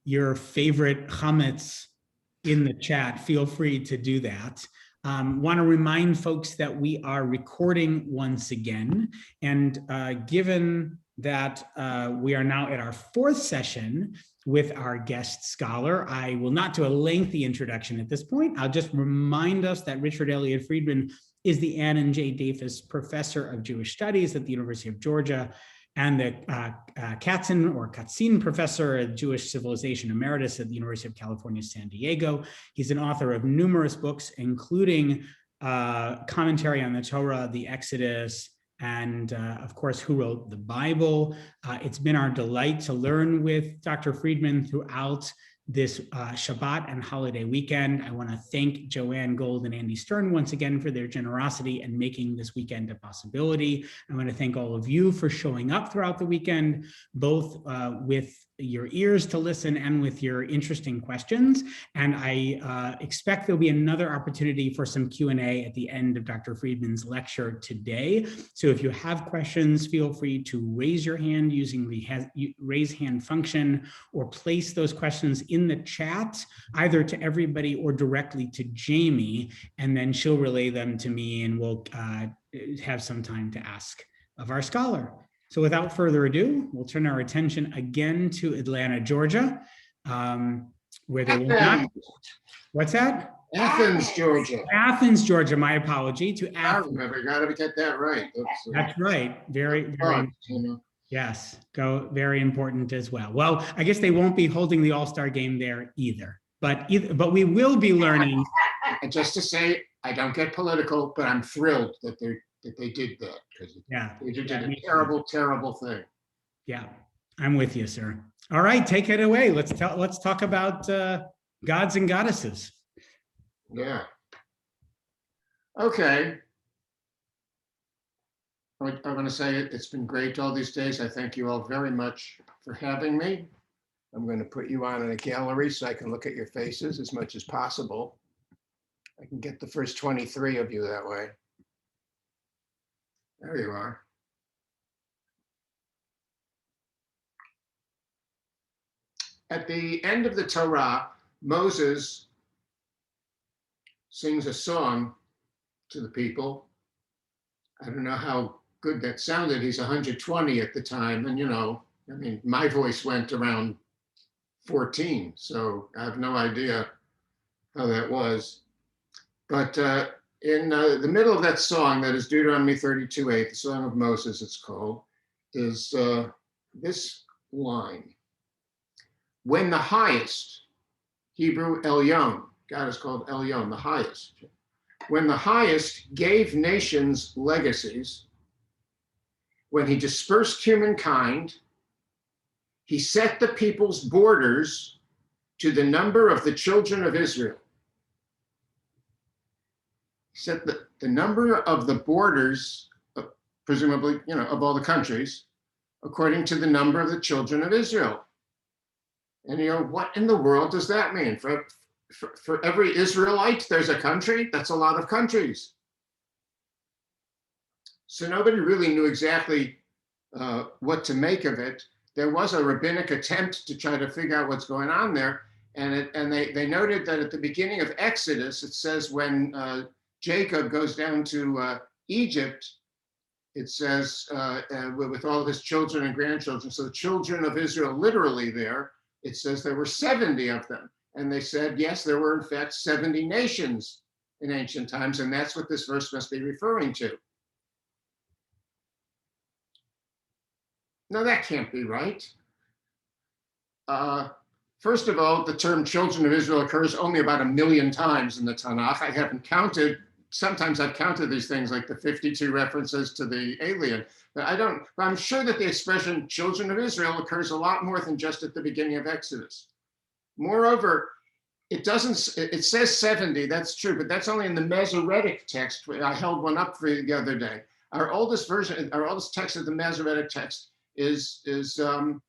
your favorite chametz in the chat, feel free to do that. Want to remind folks that we are recording once again, and given that we are now at our fourth session with our guest scholar, I will not do a lengthy introduction at this point. I'll just remind us that Richard Elliott Friedman is the Ann and J. Davis Professor of Jewish Studies at the University of Georgia, and the Katzin Professor of Jewish Civilization Emeritus at the University of California, San Diego. He's an author of numerous books, including commentary on the Torah, the Exodus, and of course, who wrote the Bible. It's been our delight to learn with Dr. Friedman throughout this Shabbat and holiday weekend. I want to thank Joanne Gold and Andy Stern once again for their generosity and making this weekend a possibility. I want to thank all of you for showing up throughout the weekend, both with your ears to listen and with your interesting questions. And I expect there'll be another opportunity for some Q&A at the end of Dr. Friedman's lecture today. So if you have questions, feel free to raise your hand using the raise hand function, or place those questions in the chat, either to everybody or directly to Jamie, and then she'll relay them to me, and we'll have some time to ask of our scholar. So without further ado, we'll turn our attention again to Atlanta, Georgia, where they will not. What's that? Athens, Georgia. Athens, Georgia. My apology to Athens. I remember. Got to get that right. That's right. Very. Yes. Very important as well. Well, I guess they won't be holding the All-Star game there either. But we will be learning. And just to say, I don't get political, but I'm thrilled that they did that, because they did a terrible, terrible thing. Yeah, I'm with you, sir. All right, take it away. Let's talk about gods and goddesses. Yeah. Okay. I want to say it's been great all these days. I thank you all very much for having me. I'm going to put you on in a gallery so I can look at your faces as much as possible. I can get the first 23 of you that way. There you are. At the end of the Torah, Moses sings a song to the people. I don't know how good that sounded. He's 120 at the time. And, I mean, my voice went around 14. So I have no idea how that was. But in the middle of that song, that is Deuteronomy 32:8, the Song of Moses, it's called, is this line. When the highest, Hebrew Elyon, God is called Elyon, the highest. When the highest gave nations legacies, when he dispersed humankind, he set the people's borders to the number of the children of Israel. Set the number of the borders, presumably, of all the countries, according to the number of the children of Israel. And what in the world does that mean? For every Israelite, there's a country? That's a lot of countries. So nobody really knew exactly what to make of it. There was a rabbinic attempt to try to figure out what's going on there. And they noted that at the beginning of Exodus, it says when Jacob goes down to Egypt, it says with all of his children and grandchildren. So the children of Israel, literally there, it says there were 70 of them. And they said, yes, there were in fact 70 nations in ancient times. And that's what this verse must be referring to. No, that can't be right. First of all, the term children of Israel occurs only about 1 million times in the Tanakh. I haven't counted. Sometimes I've counted these things, like the 52 references to the alien, but I'm sure that the expression children of Israel occurs a lot more than just at the beginning of Exodus. Moreover, it says 70, that's true, but that's only in the Masoretic text. I held one up for you the other day. Our oldest text of the Masoretic text is the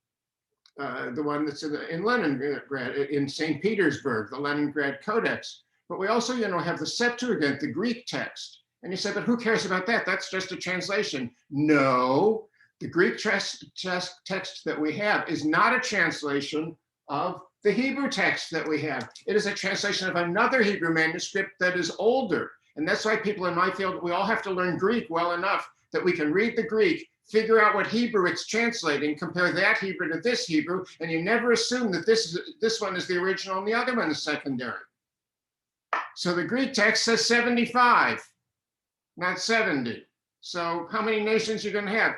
one that's in Leningrad, in St. Petersburg, the Leningrad Codex. But we also, have the Septuagint, the Greek text. And you say, but who cares about that? That's just a translation. No, the Greek text that we have is not a translation of the Hebrew text that we have. It is a translation of another Hebrew manuscript that is older. And that's why people in my field, we all have to learn Greek well enough that we can read the Greek, figure out what Hebrew it's translating, compare that Hebrew to this Hebrew, and you never assume that this one is the original and the other one is secondary. So the Greek text says 75, not 70. So how many nations are you going to have?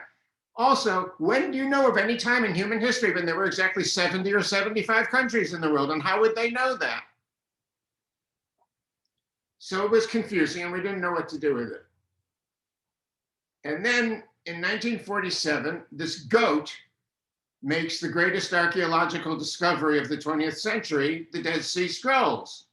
Also, when do you know of any time in human history when there were exactly 70 or 75 countries in the world, and how would they know that? So it was confusing, and we didn't know what to do with it. And then in 1947, this goat makes the greatest archaeological discovery of the 20th century, the Dead Sea Scrolls.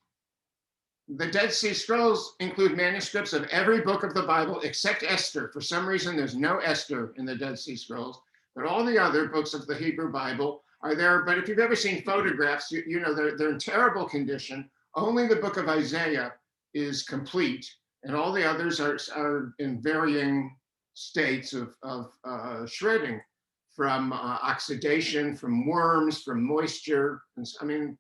The Dead Sea Scrolls include manuscripts of every book of the Bible except Esther. For some reason, there's no Esther in the Dead Sea Scrolls, but all the other books of the Hebrew Bible are there. But if you've ever seen photographs, you know they're in terrible condition. Only the book of Isaiah is complete, and all the others are in varying states of shredding, from oxidation, from worms, from moisture. And I mean,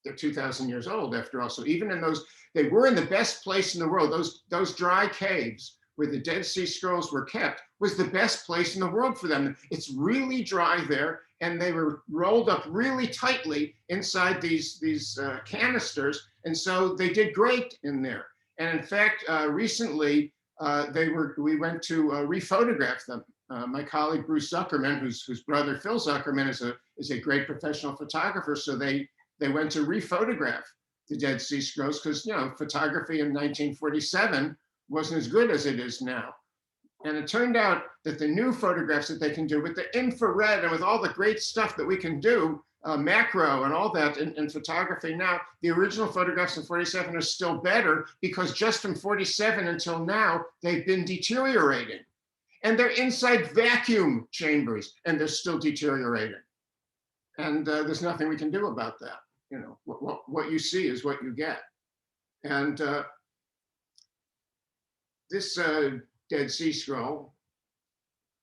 they're 2,000 years old after all. So even in those, they were in the best place in the world. Those dry caves where the Dead Sea Scrolls were kept was the best place in the world for them. It's really dry there, and they were rolled up really tightly inside these canisters, and so they did great in there. And in fact, recently we went to rephotograph them. My colleague Bruce Zuckerman, whose brother Phil Zuckerman is a great professional photographer, so they went to rephotograph the Dead Sea Scrolls because, photography in 1947 wasn't as good as it is now. And it turned out that the new photographs that they can do with the infrared and with all the great stuff that we can do, macro and all that in photography now, the original photographs in 47 are still better because just from 47 until now, they've been deteriorating. And they're inside vacuum chambers and they're still deteriorating. And there's nothing we can do about that. What you see is what you get. And this Dead Sea Scroll,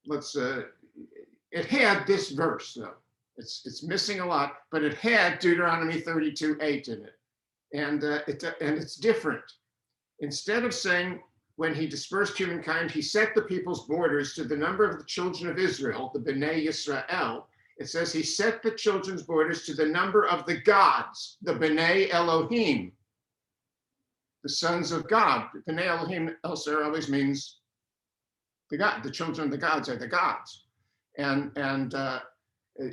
it had this verse though. It's missing a lot, but it had Deuteronomy 32:8 in it. And it's different. Instead of saying, when he dispersed humankind, he set the people's borders to the number of the children of Israel, the Bnei Yisrael, it says he set the children's borders to the number of the gods, the Bnei Elohim, the sons of God. Bnei Elohim elsewhere always means the children of the gods are the gods. And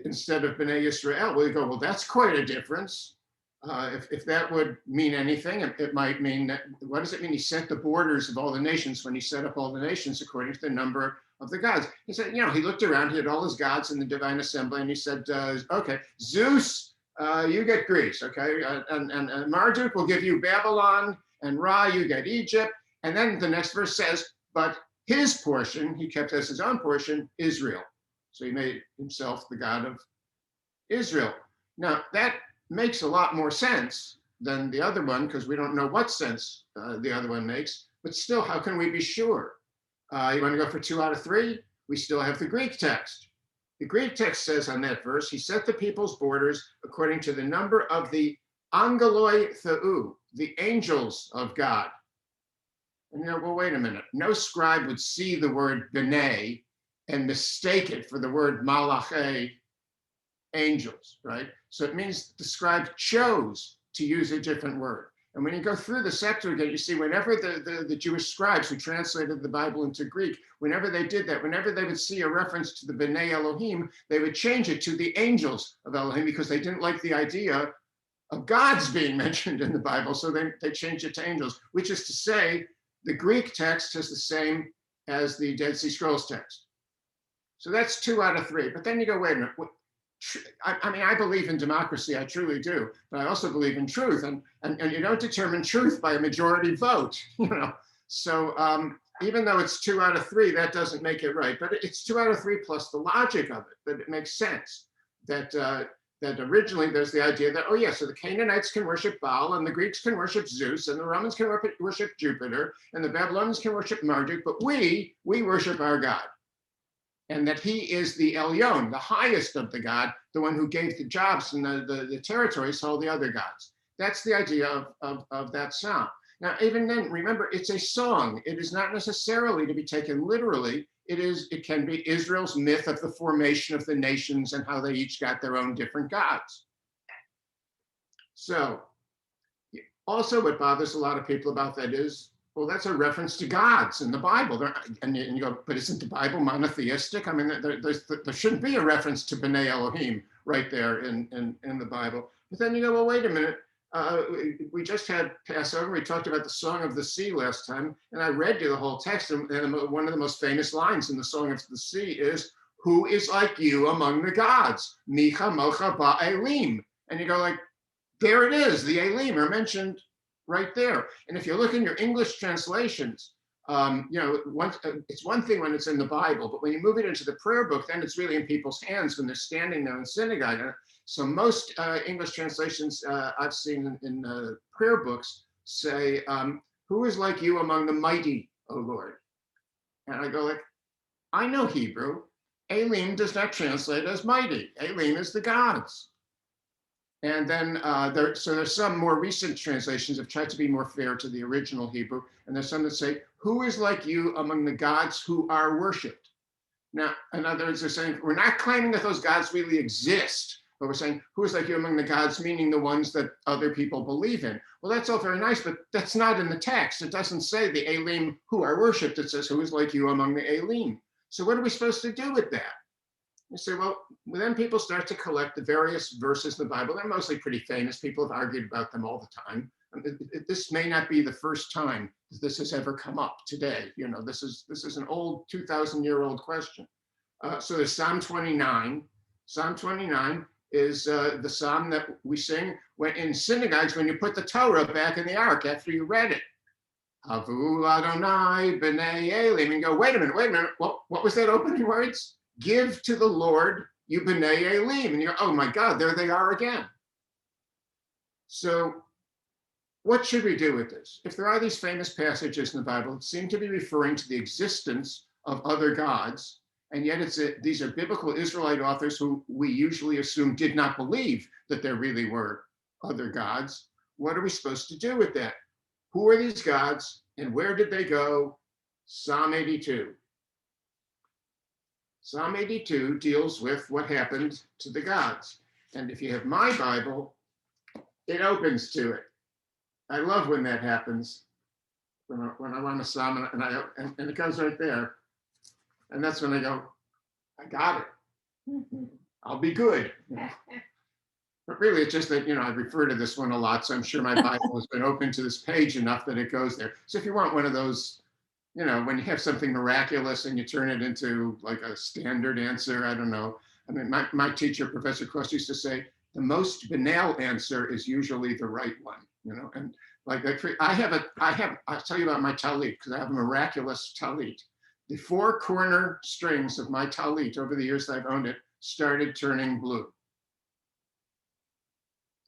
instead of Bnei Yisrael, we go, well, that's quite a difference. If that would mean anything, it might mean that, what does it mean? He set the borders of all the nations when he set up all the nations according to the number of the gods. He said, he looked around, he had all his gods in the divine assembly, and he said, okay, Zeus, you get Greece, okay? And Marduk will give you Babylon, and Ra, you get Egypt. And then the next verse says, but his portion, he kept as his own portion, Israel. So he made himself the God of Israel. Now, that makes a lot more sense than the other one, because we don't know what sense the other one makes, but still, how can we be sure? You want to go for 2 out of 3? We still have the Greek text. The Greek text says on that verse, he set the people's borders according to the number of the angeloi theou, the angels of God. And well, wait a minute. No scribe would see the word b'nai and mistake it for the word malachi, angels, right? So it means the scribe chose to use a different word. And when you go through the Septuagint, you see whenever the Jewish scribes who translated the Bible into Greek, whenever they did that, whenever they would see a reference to the Bnei Elohim, they would change it to the angels of Elohim because they didn't like the idea of gods being mentioned in the Bible. So they changed it to angels, which is to say the Greek text is the same as the Dead Sea Scrolls text. So that's 2 out of 3. But then you go, wait a minute. I mean, I believe in democracy, I truly do, but I also believe in truth, and you don't determine truth by a majority vote, So even though it's 2 out of 3, that doesn't make it right, but it's 2 out of 3 plus the logic of it, that it makes sense that originally there's the idea that, oh yeah, so the Canaanites can worship Baal, and the Greeks can worship Zeus, and the Romans can worship Jupiter, and the Babylonians can worship Marduk, but we worship our God. and that he is the Elyon, the highest of the God, the one who gave the jobs and the territories to all the other gods. That's the idea of that psalm. Now, even then, remember, it's a song. It is not necessarily to be taken literally. It can be Israel's myth of the formation of the nations and how they each got their own different gods. So, also what bothers a lot of people about that is, well, that's a reference to gods in the Bible. And you go, but isn't the Bible monotheistic? I mean, there shouldn't be a reference to B'nai Elohim right there in the Bible. But then you go, well, wait a minute. We just had Passover. We talked about the Song of the Sea last time, and I read you the whole text. And one of the most famous lines in the Song of the Sea is, "Who is like you among the gods? Micha mocha ba'elim." And you go like, there it is. The Elim are mentioned right there. And if you look in your English translations, it's one thing when it's in the Bible, but when you move it into the prayer book, then it's really in people's hands when they're standing there in synagogue. So most English translations I've seen in prayer books say, "Who is like you among the mighty, O Lord?" And I go like, I know Hebrew. Elim does not translate as mighty. Elim is the gods. And then there's some more recent translations have tried to be more fair to the original Hebrew. And there's some that say, "Who is like you among the gods who are worshipped?" Now, in other words, they're saying, we're not claiming that those gods really exist, but we're saying, who is like you among the gods, meaning the ones that other people believe in. Well, that's all very nice, but that's not in the text. It doesn't say the Elim who are worshipped. It says, who is like you among the Elim. So what are we supposed to do with that? You say, well, then people start to collect the various verses in the Bible. They're mostly pretty famous. People have argued about them all the time. This may not be the first time this has ever come up today. You know, this is an old 2,000-year-old question. So there's Psalm 29. Psalm 29 is the psalm that we sing when in synagogues when you put the Torah back in the ark after you read it. Havu Adonai b'nei Elim. And you go, wait a minute. What was that opening words? Give to the Lord, you b'nei Elim. And you go, oh my God, there they are again. So what should we do with this? If there are these famous passages in the Bible that seem to be referring to the existence of other gods, and yet these are biblical Israelite authors who we usually assume did not believe that there really were other gods, what are we supposed to do with that? Who are these gods and where did they go? Psalm 82. Psalm 82 deals with what happened to the gods. And if you have my Bible, it opens to it. I love when that happens, when I want a psalm and it goes right there. And that's when I go, I got it. I'll be good. But really, it's just that, I refer to this one a lot, so I'm sure my Bible has been open to this page enough that it goes there. So if you want one of those, when you have something miraculous and you turn it into like a standard answer, I don't know. I mean, my teacher, Professor Cross, used to say, the most banal answer is usually the right one, and like I'll tell you about my talit, because I have a miraculous talit. The four corner strings of my talit over the years that I've owned it started turning blue.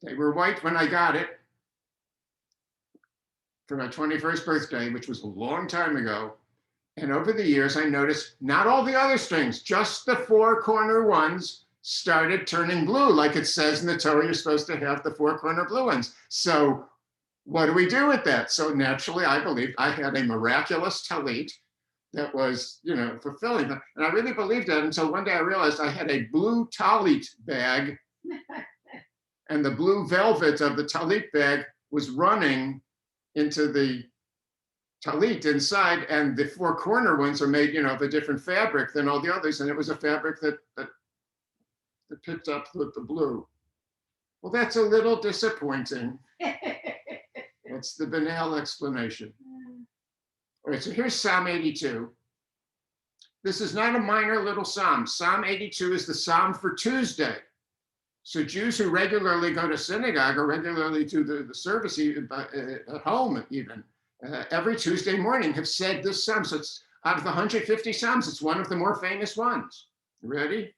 They were white when I got it for my 21st birthday, which was a long time ago. And over the years, I noticed not all the other strings, just the four corner ones started turning blue. Like it says in the Torah, you're supposed to have the four corner blue ones. So what do we do with that? So naturally, I believed I had a miraculous talit that was, fulfilling. And I really believed that until one day I realized I had a blue talit bag and the blue velvet of the talit bag was running into the talit inside, and the four corner ones are made, of a different fabric than all the others. And it was a fabric that picked up with the blue. Well, that's a little disappointing. That's the banal explanation. All right, so here's Psalm 82. This is not a minor little psalm. Psalm 82 is the psalm for Tuesday. So Jews who regularly go to synagogue or regularly do the service at home even, every Tuesday morning have said this psalm. So it's out of the 150 psalms, it's one of the more famous ones. Ready?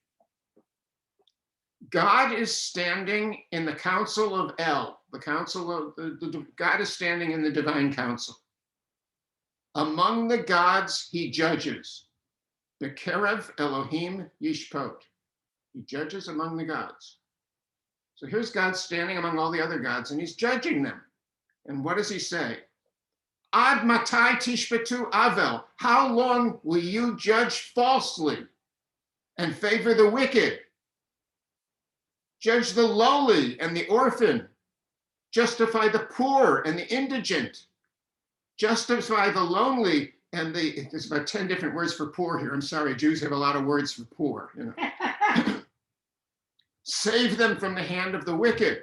God is standing in the council of El, the council of God is standing in the divine council. Among the gods he judges. Bekerev Elohim Yishpot. He judges among the gods. So here's God standing among all the other gods, and he's judging them. And what does he say? Ad matai tishpetu avel. How long will you judge falsely and favor the wicked? Judge the lowly and the orphan. Justify the poor and the indigent. Justify the lonely and there's about 10 different words for poor here. I'm sorry, Jews have a lot of words for poor. You know. Save them from the hand of the wicked.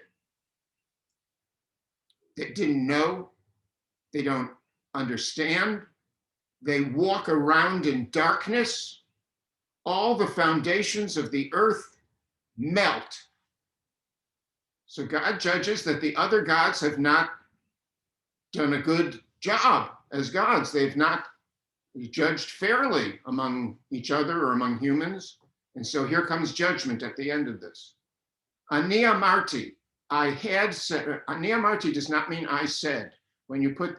They didn't know. They don't understand. They walk around in darkness. All the foundations of the earth melt. So God judges that the other gods have not done a good job as gods. They've not judged fairly among each other or among humans. And so here comes judgment at the end of this. Ani amarti, I had said. Ani amarti does not mean I said. When you put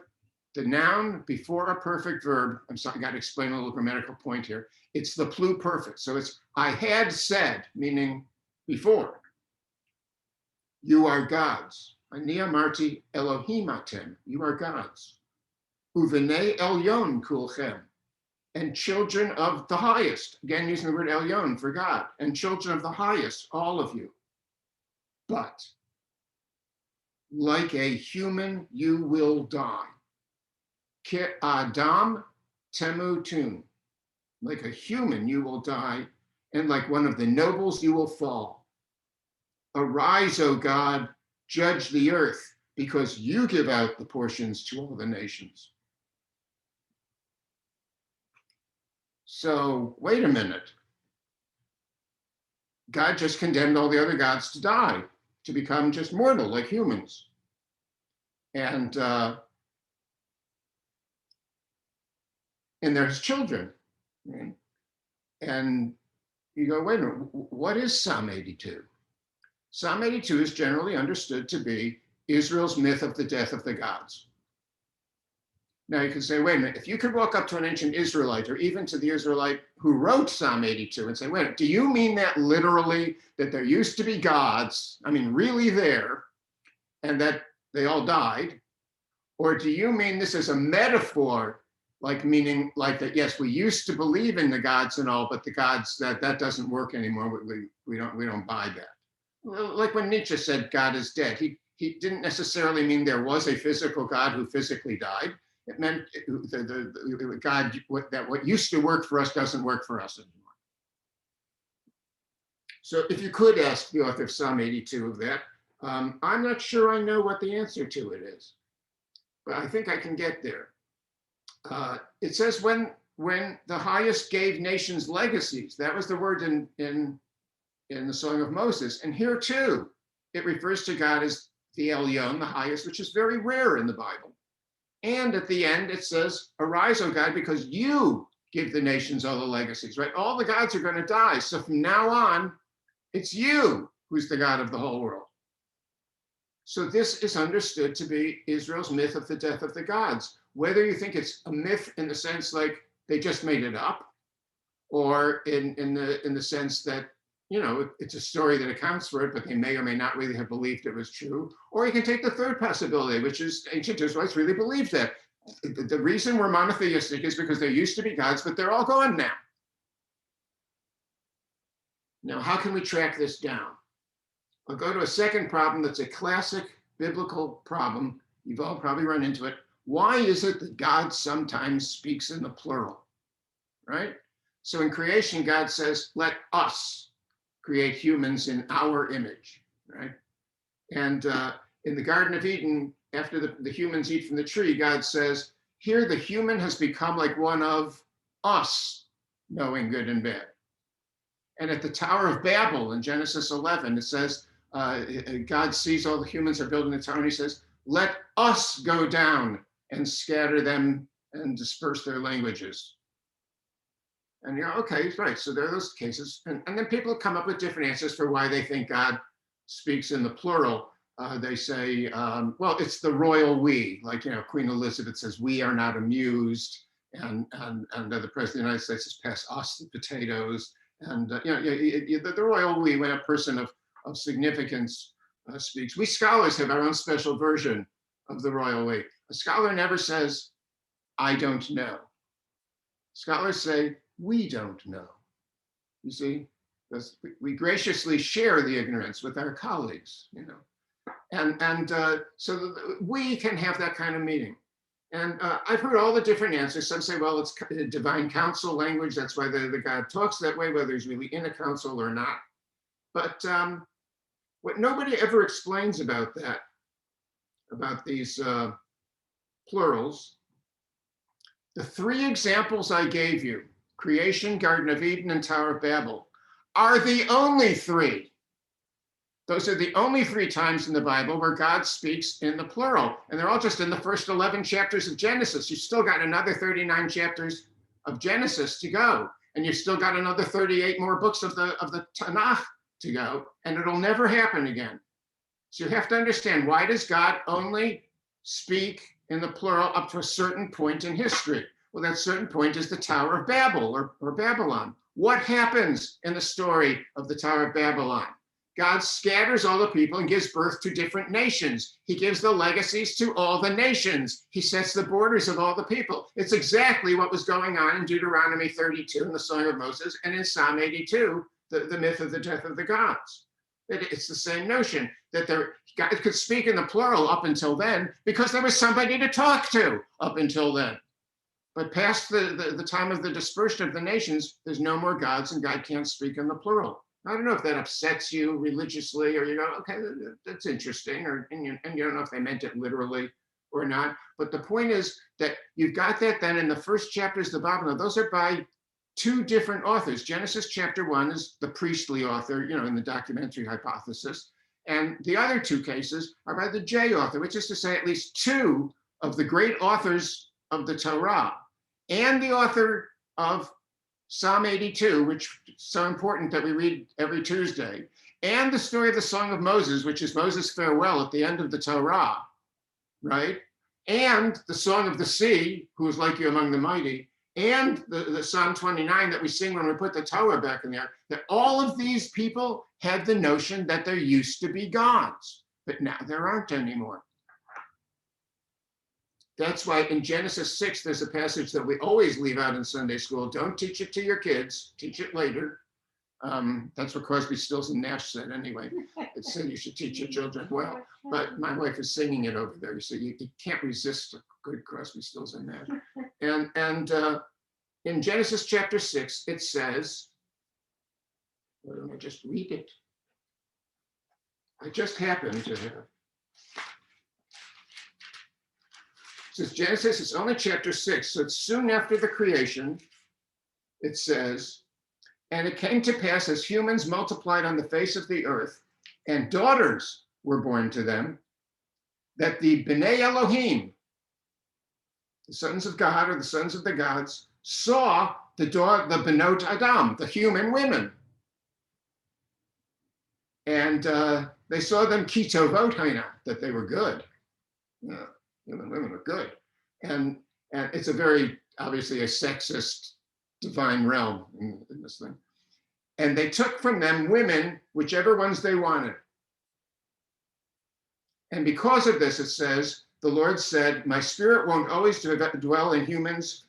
the noun before a perfect verb, I'm sorry, I got to explain a little grammatical point here. It's the pluperfect. So it's I had said, meaning before. You are gods. Ani amarti Elohim atem. You are gods. Uvenei elyon kulchem. And children of the highest. Again, using the word elyon for God. And children of the highest, all of you. But like a human, you will die. Ke Adam temutun. Like a human, you will die. And like one of the nobles, you will fall. Arise, O God, judge the earth, because you give out the portions to all the nations. So, wait a minute. God just condemned all the other gods to die, to become just mortal, like humans. And there's children. Right? And you go, wait a minute, what is Psalm 82? Psalm 82 is generally understood to be Israel's myth of the death of the gods. Now you can say, wait a minute, if you could walk up to an ancient Israelite or even to the Israelite who wrote Psalm 82 and say, wait a minute, do you mean that literally, that there used to be gods, I mean, really there, and that they all died? Or do you mean this is a metaphor, like meaning like that, yes, we used to believe in the gods and all, but the gods, that doesn't work anymore, we don't buy that. Like when Nietzsche said God is dead, he didn't necessarily mean there was a physical God who physically died. It meant the God, what used to work for us doesn't work for us anymore. So if you could ask the author of Psalm 82 of that, I'm not sure I know what the answer to it is, but I think I can get there. It says when the highest gave nations legacies, that was the word in the Song of Moses. And here too, it refers to God as the Elyon, the highest, which is very rare in the Bible. And at the end, it says, arise, O God, because you give the nations all the legacies, right? All the gods are going to die. So from now on, it's you who's the God of the whole world. So this is understood to be Israel's myth of the death of the gods. Whether you think it's a myth in the sense like they just made it up, or in the sense that, you know, it's a story that accounts for it, but they may or may not really have believed it was true. Or you can take the third possibility, which is ancient Israelites really believed that. The reason we're monotheistic is because there used to be gods, but they're all gone now. Now, how can we track this down? I'll go to a second problem that's a classic biblical problem. You've all probably run into it. Why is it that God sometimes speaks in the plural, right? So in creation, God says, let us create humans in our image, right? And in the Garden of Eden, after the humans eat from the tree, God says, here the human has become like one of us, knowing good and bad. And at the Tower of Babel in Genesis 11, it says, God sees all the humans are building the tower, and he says, let us go down and scatter them and disperse their languages. And you're okay, right. So there are those cases. And then people come up with different answers for why they think God speaks in the plural. They say, well, it's the royal we, like, you know, Queen Elizabeth says, we are not amused. and the president of the United States has passed us the potatoes, and the royal we, when a person of significance speaks. We scholars have our own special version of the royal we. A scholar never says, "I don't know." Scholars say, "We don't know." You see, because we graciously share the ignorance with our colleagues, and so we can have that kind of meeting. And I've heard all the different answers. Some say, well, it's divine council language. That's why the God talks that way, whether he's really in a council or not. But what nobody ever explains about that, about these plurals, the three examples I gave you, creation, Garden of Eden, and Tower of Babel, are the only three. Those are the only three times in the Bible where God speaks in the plural. And they're all just in the first 11 chapters of Genesis. You've still got another 39 chapters of Genesis to go. And you've still got another 38 more books of the Tanakh to go. And it'll never happen again. So you have to understand, why does God only speak in the plural up to a certain point in history? Well, that certain point is the Tower of Babel or Babylon. What happens in the story of the Tower of Babylon? God scatters all the people and gives birth to different nations. He gives the legacies to all the nations. He sets the borders of all the people. It's exactly what was going on in Deuteronomy 32 in the Song of Moses, and in Psalm 82, the myth of the death of the gods. It's the same notion that God could speak in the plural up until then because there was somebody to talk to up until then. But past the time of the dispersion of the nations, there's no more gods and God can't speak in the plural. I don't know if that upsets you religiously, or you go, okay, that's interesting, and you don't know if they meant it literally or not. But the point is that you've got that then in the first chapters of the Bible. Now, those are by two different authors. Genesis chapter 1 is the priestly author, in the documentary hypothesis. And the other two cases are by the J author, which is to say at least two of the great authors of the Torah, and the author of Psalm 82, which is so important that we read every Tuesday, and the story of the Song of Moses, which is Moses' farewell at the end of the Torah, right? And the Song of the Sea, who is like you among the mighty, and the Psalm 29 that we sing when we put the Torah back in there, that all of these people had the notion that there used to be gods, but now there aren't anymore. That's why in Genesis 6, there's a passage that we always leave out in Sunday school. Don't teach it to your kids, teach it later. That's what Crosby, Stills, and Nash said anyway. It said you should teach your children well. But my wife is singing it over there, so you can't resist a good Crosby, Stills, and Nash. And in Genesis chapter 6, it says, why don't I just read it? I just happened to have. It says Genesis, it's only chapter 6, so it's soon after the creation. It says, and it came to pass as humans multiplied on the face of the earth, and daughters were born to them, that the B'nai Elohim, the sons of God or the sons of the gods, saw the Benot Adam, the human women. And they saw them kitovot haina, that they were good. Women were good. And it's a very, obviously a sexist divine realm in this thing. And they took from them women, whichever ones they wanted. And because of this, it says, the Lord said, my spirit won't always dwell in humans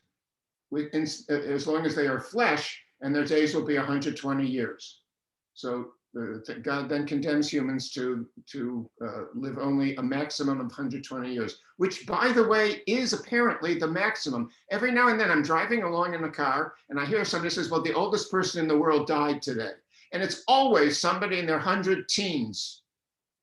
as long as they are flesh, and their days will be 120 years. So God then condemns humans to live only a maximum of 120 years, which, by the way, is apparently the maximum. Every now and then I'm driving along in the car and I hear somebody says, well, the oldest person in the world died today. And it's always somebody in their 100 teens,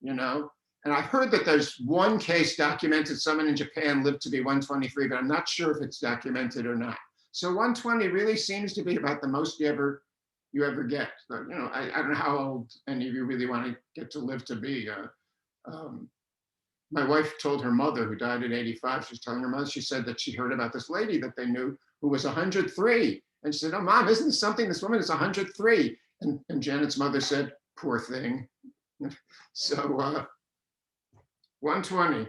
And I've heard that there's one case documented, someone in Japan lived to be 123, but I'm not sure if it's documented or not. So 120 really seems to be about the most you ever get. But, I don't know how old any of you really want to get to live to be. My wife told her mother, who died at 85, she was telling her mother, she said that she heard about this lady that they knew who was 103. And she said, oh, Mom, isn't this something? This woman is 103. And Janet's mother said, poor thing. So 120.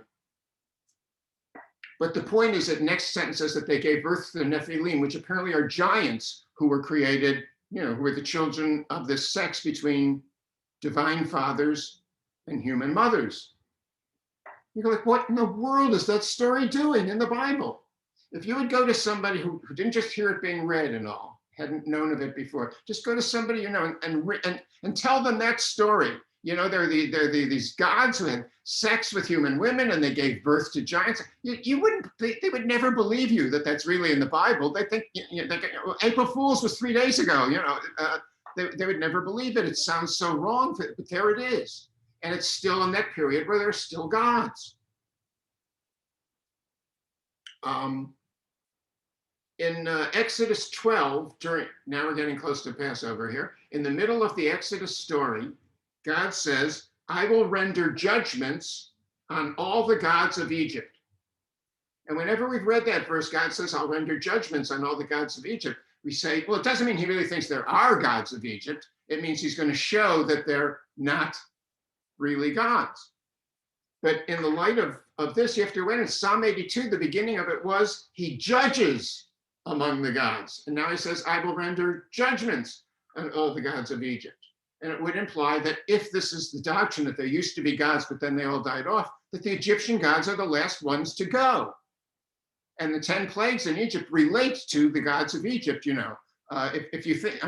But the point is that next sentence says that they gave birth to the Nephilim, which apparently are giants who were created, who were the children of this sex between divine fathers and human mothers. You go like, what in the world is that story doing in the Bible? If you would go to somebody who didn't just hear it being read and all, hadn't known of it before, just go to somebody and tell them that story. There are these gods who had sex with human women and they gave birth to giants. You wouldn't, they would never believe you that that's really in the Bible. They think April Fool's was 3 days ago. They would never believe it. It sounds so wrong, but there it is. And it's still in that period where there are still gods. In Exodus 12, now we're getting close to Passover here, in the middle of the Exodus story, God says, I will render judgments on all the gods of Egypt. And whenever we've read that verse, God says, I'll render judgments on all the gods of Egypt. We say, well, it doesn't mean he really thinks there are gods of Egypt. It means he's going to show that they're not really gods. But in the light of this, you have to read in Psalm 82, the beginning of it was, he judges among the gods. And now he says, I will render judgments on all the gods of Egypt. And it would imply that if this is the doctrine that there used to be gods, but then they all died off, that the Egyptian gods are the last ones to go. And the 10 plagues in Egypt relate to the gods of Egypt, If you think,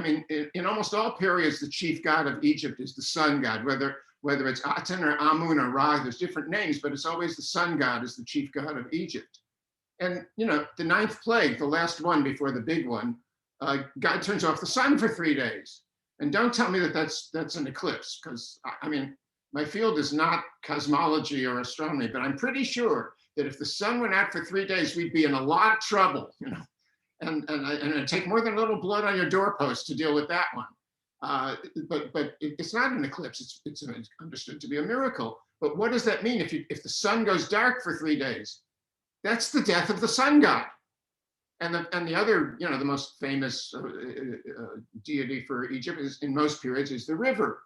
in almost all periods, the chief god of Egypt is the sun god, whether it's Aten or Amun or Ra, there's different names, but it's always the sun god is the chief god of Egypt. And, the 9th plague, the last one before the big one, God turns off the sun for 3 days. And don't tell me that that's an eclipse, because, my field is not cosmology or astronomy, but I'm pretty sure that if the sun went out for 3 days, we'd be in a lot of trouble, and it'd take more than a little blood on your doorpost to deal with that one. But it's not an eclipse. It's understood to be a miracle. But what does that mean if the sun goes dark for 3 days? That's the death of the sun god. And the other, the most famous deity for Egypt is in most periods is the river.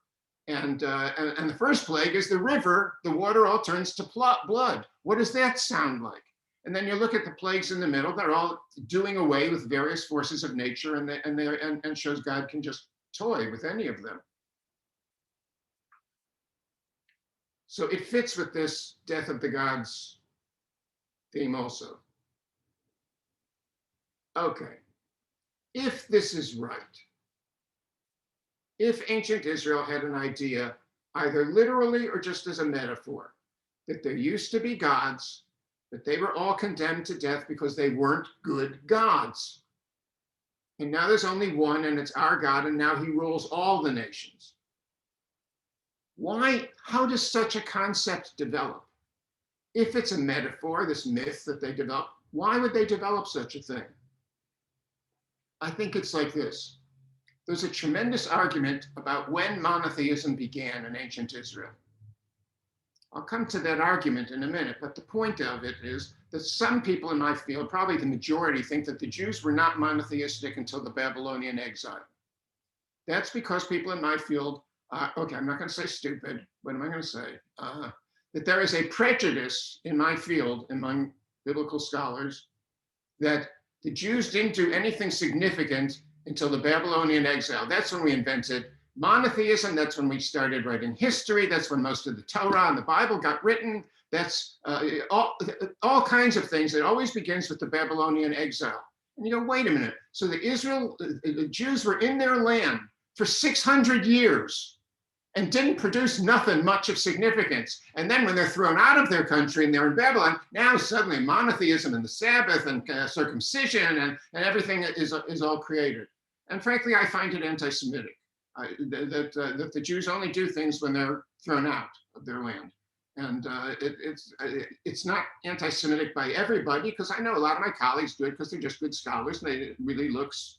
And the first plague is the river. The water all turns to blood. What does that sound like? And then you look at the plagues in the middle. They're all doing away with various forces of nature, and shows God can just toy with any of them. So it fits with this death of the gods theme also. Okay, if this is right, if ancient Israel had an idea, either literally or just as a metaphor, that there used to be gods, but they were all condemned to death because they weren't good gods. And now there's only one, and it's our God, and now he rules all the nations. Why? How does such a concept develop? If it's a metaphor, this myth that they develop, why would they develop such a thing? I think it's like this. There's a tremendous argument about when monotheism began in ancient Israel. I'll come to that argument in a minute, but the point of it is that some people in my field, probably the majority, think that the Jews were not monotheistic until the Babylonian exile. That's because people in my field, okay, I'm not going to say stupid. What am I going to say? That there is a prejudice in my field among biblical scholars that the Jews didn't do anything significant until the Babylonian exile. That's when we invented monotheism. That's when we started writing history. That's when most of the Torah and the Bible got written. That's all kinds of things. It always begins with the Babylonian exile. And you go, wait a minute. So the Jews were in their land for 600 years and didn't produce nothing much of significance. And then when they're thrown out of their country and they're in Babylon, now suddenly monotheism and the Sabbath and circumcision and everything is all created. And frankly, I find it anti-Semitic that the Jews only do things when they're thrown out of their land. And it's not anti-Semitic by everybody, because I know a lot of my colleagues do it because they're just good scholars and it really looks,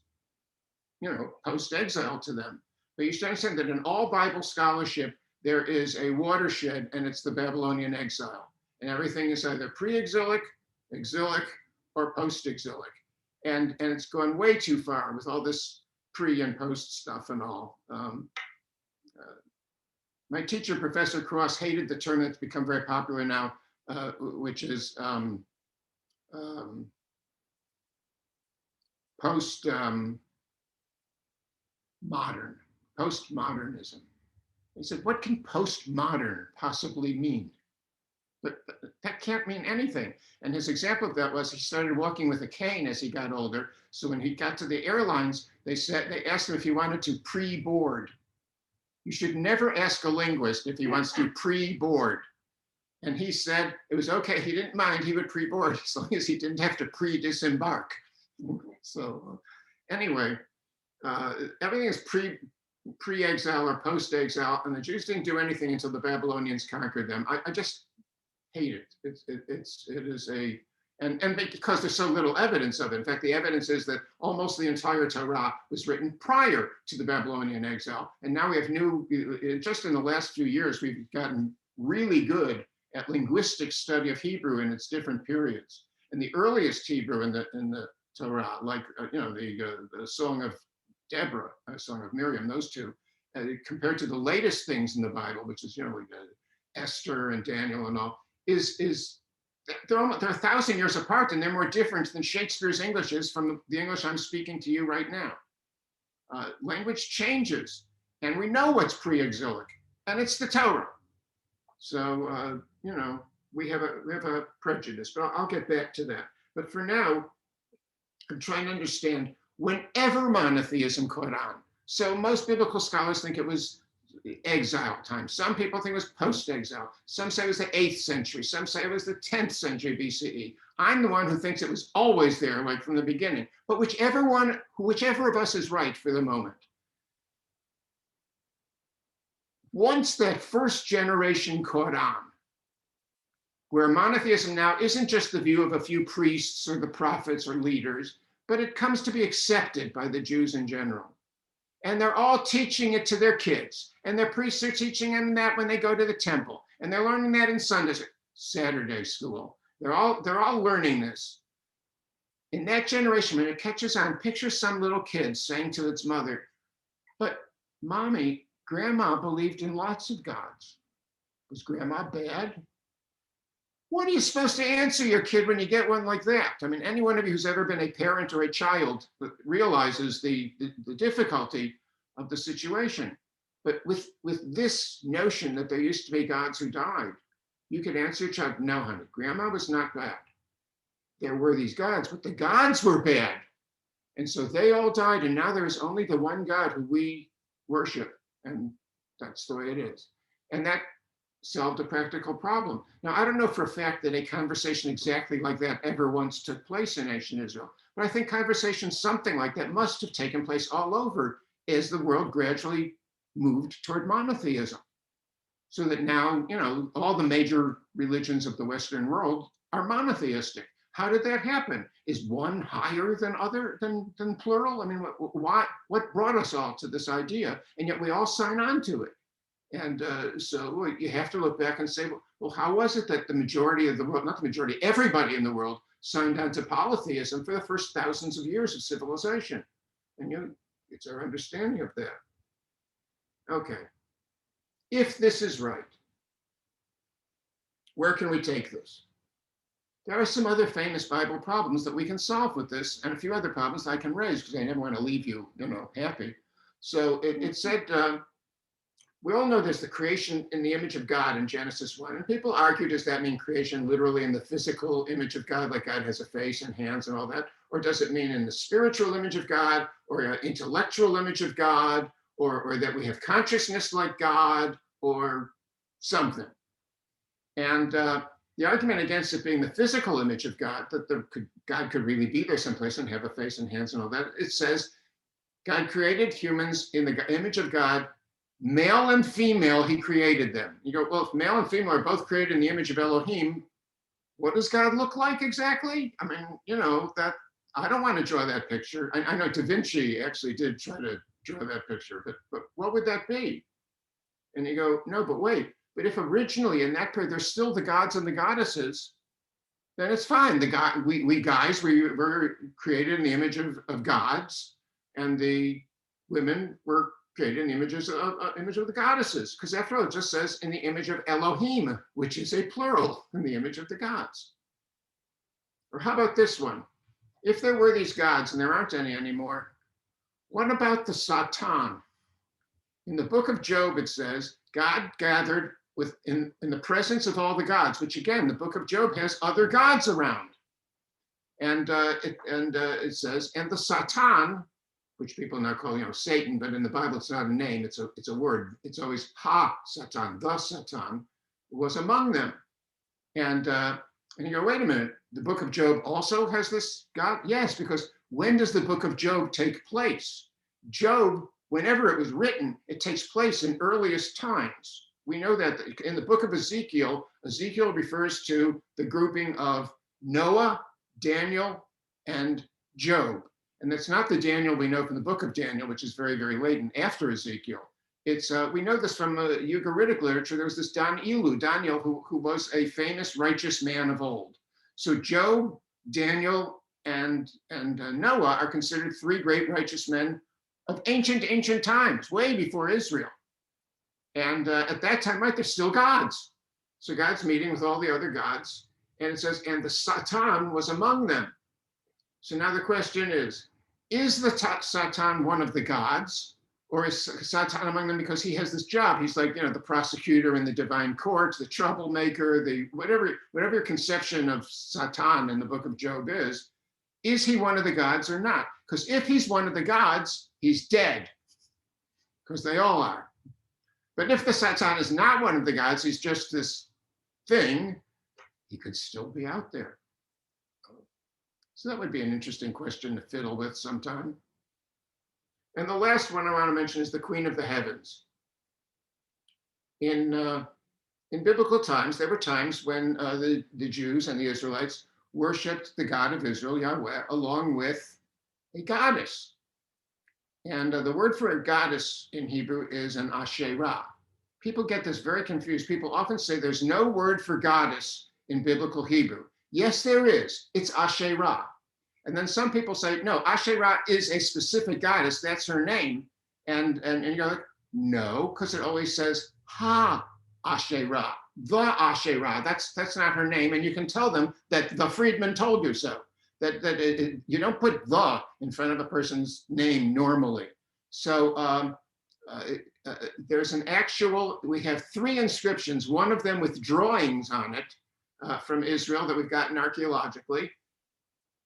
post-exile to them. But you should understand that in all Bible scholarship, there is a watershed, and it's the Babylonian exile. And everything is either pre-exilic, exilic, or post-exilic. And it's gone way too far with all this pre and post stuff and all. My teacher, Professor Cross, hated the term that's become very popular now, which is post modern, postmodernism. He said, what can postmodern possibly mean? But that can't mean anything. And his example of that was he started walking with a cane as he got older. So when he got to the airlines, they asked him if he wanted to pre-board. You should never ask a linguist if he wants to pre-board. And he said it was okay. He didn't mind. He would pre-board as long as he didn't have to pre-disembark. So anyway, everything is pre-exile or post-exile, and the Jews didn't do anything until the Babylonians conquered them. I just hate it. It is a, and because there's so little evidence of it. In fact, the evidence is that almost the entire Torah was written prior to the Babylonian exile. And now we have just in the last few years, we've gotten really good at linguistic study of Hebrew in its different periods. And the earliest Hebrew in the Torah, like the Song of Deborah, Song of Miriam, those two, compared to the latest things in the Bible, which is like Esther and Daniel and all, they're 1,000 years apart, and they're more different than Shakespeare's English is from the English I'm speaking to you right now. Language changes, and we know what's pre-exilic, and it's the Torah. So we have a prejudice, but I'll get back to that. But for now, I'm trying to understand whenever monotheism caught on. So most biblical scholars think it was exile time. Some people think it was post-exile. Some say it was the 8th century. Some say it was the 10th century BCE. I'm the one who thinks it was always there, like from the beginning. But whichever of us is right for the moment. Once that first generation caught on, where monotheism now isn't just the view of a few priests or the prophets or leaders, but it comes to be accepted by the Jews in general. And they're all teaching it to their kids. And their priests are teaching them that when they go to the temple. And they're learning that in Saturday school. They're all learning this. In that generation, when it catches on, picture some little kid saying to its mother, but mommy, grandma believed in lots of gods. Was grandma bad? What are you supposed to answer your kid when you get one like that? I mean, any one of you who's ever been a parent or a child realizes the difficulty of the situation. But with this notion that there used to be gods who died, you could answer your child, no, honey, grandma was not bad. There were these gods, but the gods were bad. And so they all died, and now there is only the one God who we worship. And that's the way it is. And that solved a practical problem. Now, I don't know for a fact that a conversation exactly like that ever once took place in ancient Israel, but I think conversations something like that must have taken place all over as the world gradually moved toward monotheism. So that now, all the major religions of the Western world are monotheistic. How did that happen? Is one higher than plural? I mean, what brought us all to this idea? And yet we all sign on to it. And so you have to look back and say, well, how was it that the majority of the world, not the majority, everybody in the world signed on to polytheism for the first thousands of years of civilization? And it's our understanding of that. Okay. If this is right, where can we take this? There are some other famous Bible problems that we can solve with this, and a few other problems I can raise because I never want to leave you, happy. So it said, we all know there's the creation in the image of God in Genesis 1. And people argue, does that mean creation literally in the physical image of God, like God has a face and hands and all that? Or does it mean in the spiritual image of God, or an intellectual image of God, or that we have consciousness like God, or something? And the argument against it being the physical image of God, that God could really be there someplace and have a face and hands and all that, it says God created humans in the image of God. Male and female, he created them. You go, well, if male and female are both created in the image of Elohim, what does God look like exactly? I mean, that I don't want to draw that picture. I know Da Vinci actually did try to draw that picture, but what would that be? And you go, no, but wait, but if originally in that period, there's still the gods and the goddesses, then it's fine. We guys, we were created in the image of gods, and the women were created in the image of the goddesses, because after all, it just says in the image of Elohim, which is a plural, in the image of the gods. Or how about this one? If there were these gods, and there aren't any anymore, what about the Satan? In the book of Job, it says, God gathered in the presence of all the gods, which again, the book of Job has other gods around. And it says, and the Satan, which people now call, Satan, but in the Bible, it's not a name, it's a word. It's always Satan, the Satan, was among them. And you go, wait a minute, the book of Job also has this God? Yes, because when does the book of Job take place? Job, whenever it was written, it takes place in earliest times. We know that in the book of Ezekiel, Ezekiel refers to the grouping of Noah, Daniel, and Job. And that's not the Daniel we know from the book of Daniel, which is very, very late and after Ezekiel. It's we know this from Ugaritic literature. There was this Daniel, who was a famous righteous man of old. So Job, Daniel, and Noah are considered three great righteous men of ancient times, way before Israel. And at that time, right, they're still gods. So God's meeting with all the other gods. And it says, and the Satan was among them. So now the question is the Satan one of the gods? Or is Satan among them because he has this job? He's like, the prosecutor in the divine court, the troublemaker, whatever your conception of Satan in the book of Job is he one of the gods or not? Because if he's one of the gods, he's dead, because they all are. But if the Satan is not one of the gods, he's just this thing, he could still be out there. So that would be an interesting question to fiddle with sometime. And the last one I want to mention is the Queen of the Heavens. In biblical times, there were times when the Jews and the Israelites worshipped the God of Israel, Yahweh, along with a goddess. And the word for a goddess in Hebrew is an Asherah. People get this very confused. People often say there's no word for goddess in biblical Hebrew. Yes, there is. It's Asherah. And then some people say, no, Asherah is a specific goddess. That's her name. And you're like, no, because it always says Asherah, the Asherah. That's not her name. And you can tell them that the Friedman told you so. That you don't put the in front of a person's name normally. So there's we have 3 inscriptions, one of them with drawings on it from Israel that we've gotten archaeologically,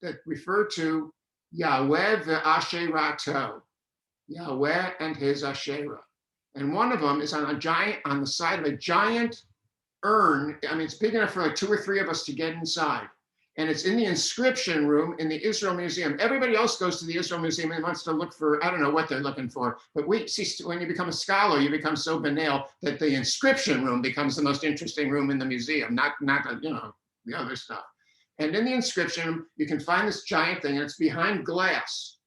that refer to Yahweh ve'Asherato, Yahweh and his Asherah. And one of them is on the side of a giant urn. I mean, it's big enough for like 2 or 3 of us to get inside. And it's in the inscription room in the Israel Museum. Everybody else goes to the Israel Museum and wants to look for, I don't know what they're looking for. But we see, when you become a scholar, you become so banal that the inscription room becomes the most interesting room in the museum, not the other stuff. And in the inscription room, you can find this giant thing, and it's behind glass.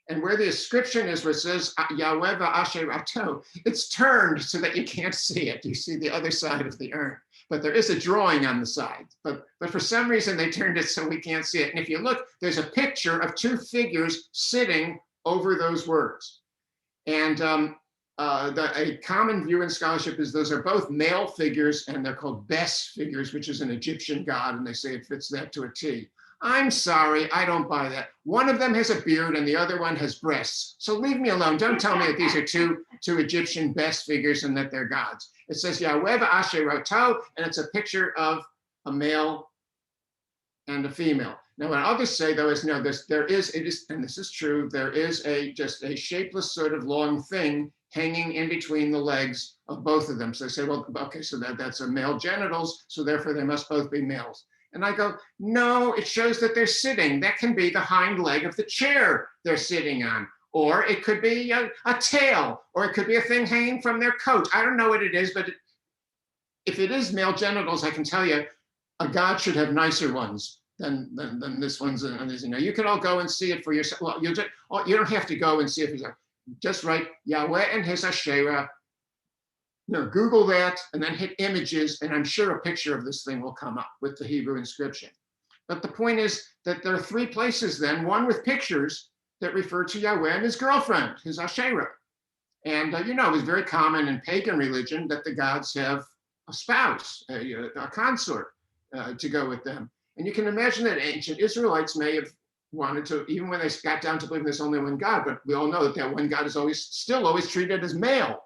And where the inscription is, where it says Yahweh v'Asherato, it's turned so that you can't see it. You see the other side of the urn. But there is a drawing on the side. But for some reason, they turned it so we can't see it. And if you look, there's a picture of 2 figures sitting over those words. And a common view in scholarship is those are both male figures, and they're called Bes figures, which is an Egyptian god, and they say it fits that to a T. I'm sorry, I don't buy that. One of them has a beard and the other one has breasts. So leave me alone. Don't tell me that these are two Egyptian Bes figures and that they're gods. It says Yahweh v'Asherato, and it's a picture of a male and a female. Now, what others say, though, is no, and this is true, there is just a shapeless sort of long thing hanging in between the legs of both of them. So they say, well, okay, so that's a male genitals, so therefore they must both be males. And I go, no, it shows that they're sitting. That can be the hind leg of the chair they're sitting on. Or it could be a tail, or it could be a thing hanging from their coat. I don't know what it is, but if it is male genitals, I can tell you, a god should have nicer ones than this one's. You can all go and see it for yourself. Well, you don't have to go and see it for yourself. Just write Yahweh and his Asherah. Google that and then hit images, and I'm sure a picture of this thing will come up with the Hebrew inscription. But the point is that there are 3 places then, one with pictures that refer to Yahweh and his girlfriend, his Asherah. And it was very common in pagan religion that the gods have a spouse, a consort to go with them. And you can imagine that ancient Israelites may have wanted to, even when they got down to believing there's only one God, but we all know that that one God is still always treated as male.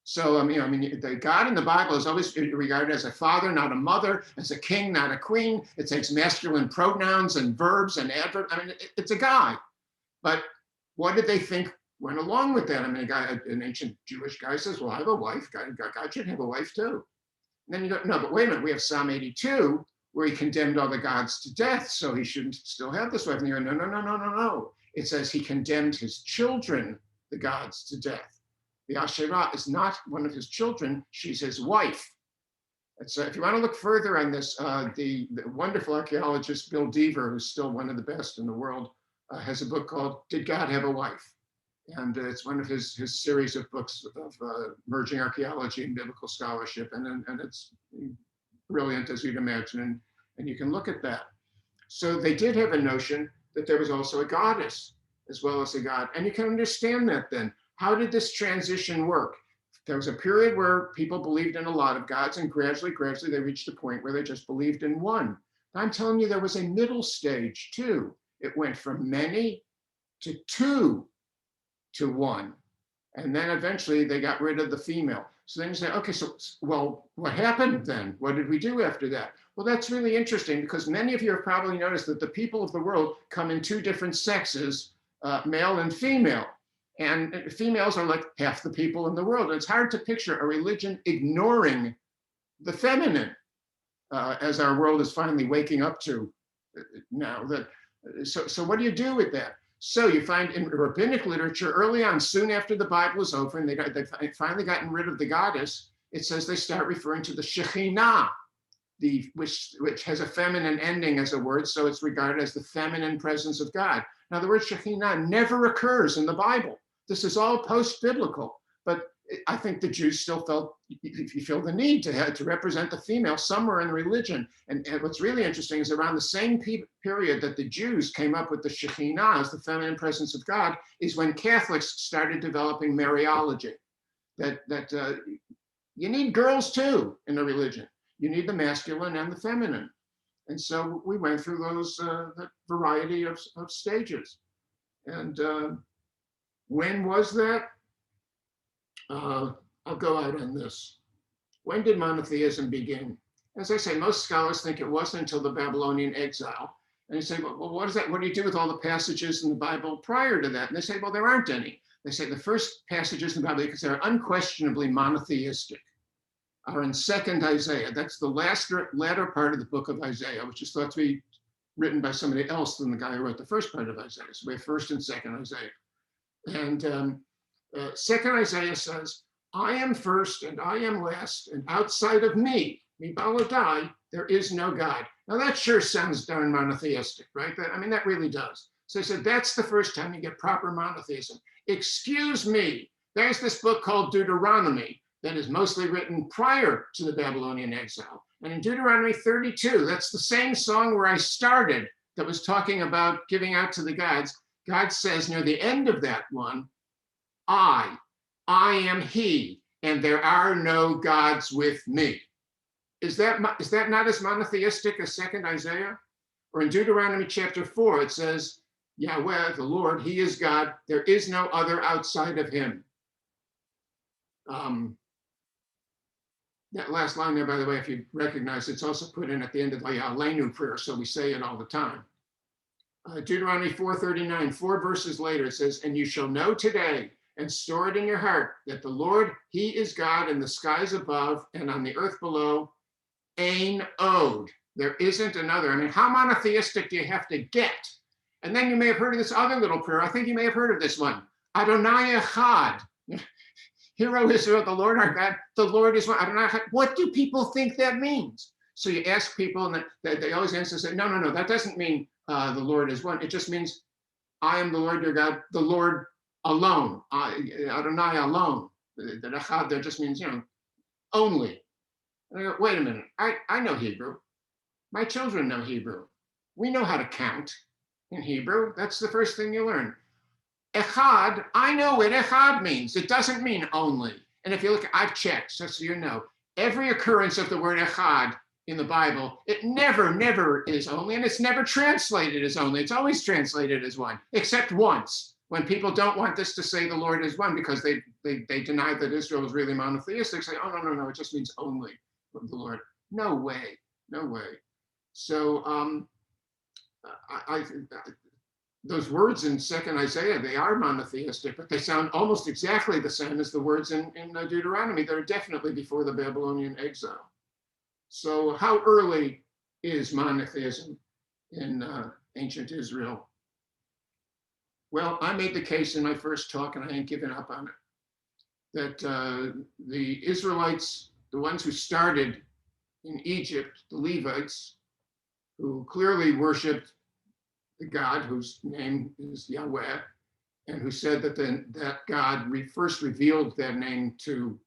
So, the God in the Bible is always regarded as a father, not a mother, as a king, not a queen. It takes masculine pronouns and verbs and adverbs. It's a guy. But what did they think went along with that? An ancient Jewish guy says, well, I have a wife. God should have a wife too. And then you go, no, but wait a minute. We have Psalm 82 where he condemned all the gods to death, so he shouldn't still have this wife. And you go, no. It says he condemned his children, the gods, to death. The Asherah is not one of his children, she's his wife. And so if you want to look further on this, the wonderful archaeologist Bill Deaver, who's still one of the best in the world, has a book called Did God Have a Wife? And it's one of his series of books of merging archaeology and biblical scholarship. And it's brilliant, as you'd imagine. And you can look at that. So they did have a notion that there was also a goddess as well as a god. And you can understand that then. How did this transition work? There was a period where people believed in a lot of gods, and gradually they reached a point where they just believed in one. I'm telling you, there was a middle stage too. It went from many to 2 to 1. And then eventually they got rid of the female. So then you say, okay, well, what happened then? What did we do after that? Well, that's really interesting because many of you have probably noticed that the people of the world come in 2 different sexes, male and female. And females are like half the people in the world. And it's hard to picture a religion ignoring the feminine, as our world is finally waking up to now. So what do you do with that? So you find in rabbinic literature early on, soon after the Bible is over and they finally gotten rid of the goddess, it says they start referring to the Shekhinah, which has a feminine ending as a word, so it's regarded as the feminine presence of God. Now the word Shekhinah never occurs in the Bible. This is all post-biblical, but I think the Jews still feel the need to represent the female somewhere in the religion. And what's really interesting is around the same period that the Jews came up with the Shekhinah as the feminine presence of God is when Catholics started developing Mariology. That you need girls too in the religion. You need the masculine and the feminine. And so we went through that variety of stages. And when was that? I'll go out on this. When did monotheism begin? As I say, most scholars think it wasn't until the Babylonian exile. And you say, well, what is that? What do you do with all the passages in the Bible prior to that? And they say, well, there aren't any. They say the first passages in the Bible, because they're unquestionably monotheistic, are in 2nd Isaiah. That's the latter part of the book of Isaiah, which is thought to be written by somebody else than the guy who wrote the first part of Isaiah. So we have 1st and 2nd Isaiah. And 2nd Isaiah says, I am first and I am last, and outside of me, Baladai, there is no God. Now that sure sounds darn monotheistic, right? That really does. So he said, that's the first time you get proper monotheism. Excuse me, there's this book called Deuteronomy that is mostly written prior to the Babylonian exile. And in Deuteronomy 32, that's the same song where I started that was talking about giving out to the gods. God says near the end of that one, I am he, and there are no gods with me. Is that not as monotheistic as 2nd Isaiah? Or in Deuteronomy chapter 4, it says, Yahweh, the Lord, he is God. There is no other outside of him. That last line there, by the way, if you recognize, it's also put in at the end of the Aleinu prayer, so we say it all the time. Deuteronomy 4:39, 4 verses later, it says, and you shall know today and store it in your heart that the Lord, he is God in the skies above and on the earth below, Ein Od. There isn't another. How monotheistic do you have to get? And then you may have heard of this other little prayer. I think you may have heard of this one. Adonai Echad. Hear, O Israel, the Lord our God, the Lord is one. Adonai Echad. What do people think that means? So you ask people, and they always answer and say, no, that doesn't mean the Lord is one. It just means I am the Lord your God, the Lord alone, Adonai alone. The Echad there just means, only. And I go, wait a minute, I know Hebrew. My children know Hebrew. We know how to count in Hebrew. That's the first thing you learn. Echad, I know what Echad means. It doesn't mean only. And if you look, I've checked, just so you know, every occurrence of the word Echad in the Bible, it never is only, and it's never translated as only. It's always translated as one, except once, when people don't want this to say the Lord is one because they deny that Israel is really monotheistic, say, oh, no, it just means only from the Lord. No way, no way. So those words in 2nd Isaiah, they are monotheistic, but they sound almost exactly the same as the words in Deuteronomy that are definitely before the Babylonian exile. So how early is monotheism in ancient Israel? Well, I made the case in my first talk, and I ain't giving up on it, that the Israelites, the ones who started in Egypt, the Levites, who clearly worshiped the God whose name is Yahweh, and who said that that God first revealed that name to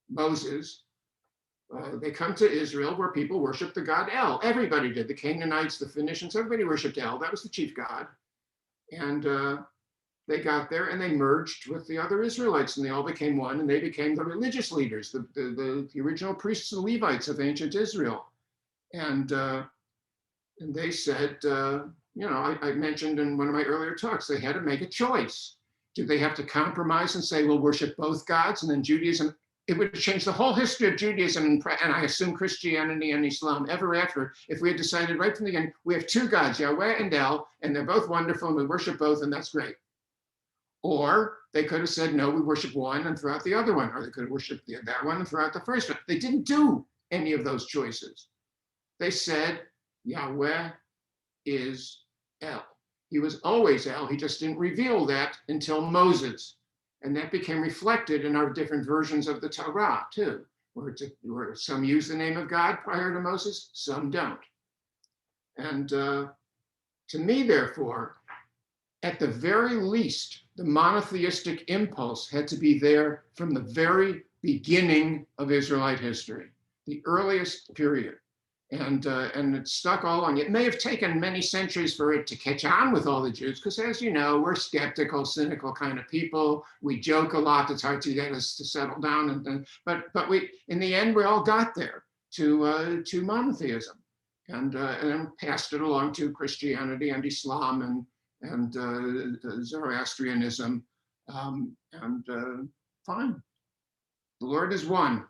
Moses, they come to Israel where people worship the god El. Everybody did. The Canaanites, the Phoenicians, everybody worshiped El. That was the chief god. And they got there and they merged with the other Israelites, and they all became one, and they became the religious leaders, the original priests and Levites of ancient Israel. And they said, I mentioned in one of my earlier talks, they had to make a choice. Do they have to compromise and say, we'll worship both gods? And then Judaism, it would change the whole history of Judaism and I assume Christianity and Islam ever after if we had decided right from the beginning, we have two gods, Yahweh and El, and they're both wonderful and we worship both and that's great. Or they could have said, no, we worship one and throw out the other one. Or they could have worshiped that one and throw out the first one. They didn't do any of those choices. They said, Yahweh is El. He was always El. He just didn't reveal that until Moses. And that became reflected in our different versions of the Torah, too, where some use the name of God prior to Moses, some don't. And to me, therefore, at the very least, the monotheistic impulse had to be there from the very beginning of Israelite history, the earliest period. And it stuck all along. It may have taken many centuries for it to catch on with all the Jews, because as you know, we're skeptical, cynical kind of people. We joke a lot. It's hard to get us to settle down. But we, in the end, we all got there to monotheism, and passed it along to Christianity and Islam and Zoroastrianism, fine. The Lord is one.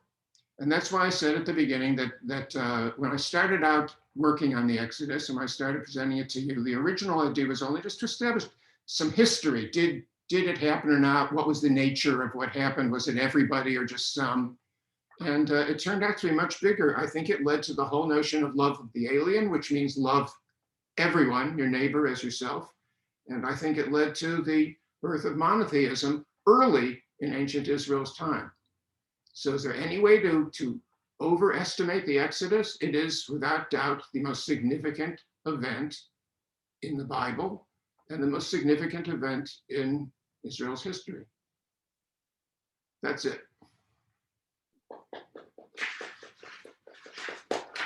And that's why I said at the beginning that when I started out working on the Exodus and when I started presenting it to you, the original idea was only just to establish some history. Did it happen or not? What was the nature of what happened? Was it everybody or just some? And it turned out to be much bigger. I think it led to the whole notion of love of the alien, which means love everyone, your neighbor as yourself. And I think it led to the birth of monotheism early in ancient Israel's time. So is there any way to overestimate the Exodus? It is without doubt the most significant event in the Bible and the most significant event in Israel's history. That's it.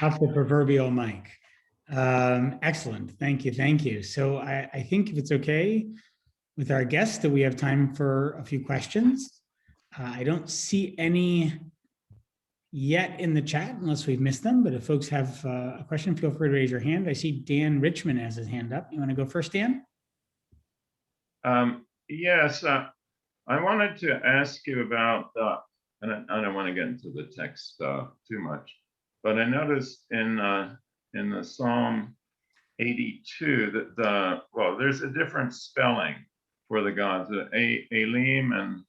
Off the proverbial mic. Excellent. Thank you. So I think if it's okay with our guests that we have time for a few questions. I don't see any yet in the chat unless we've missed them, but if folks have a question, feel free to raise your hand. I see Dan Richmond has his hand up. You want to go first, Dan? Yes, I wanted to ask you about, and I don't want to get into the text too much, but I noticed in the Psalm 82 that there's a different spelling for the gods, Elim, and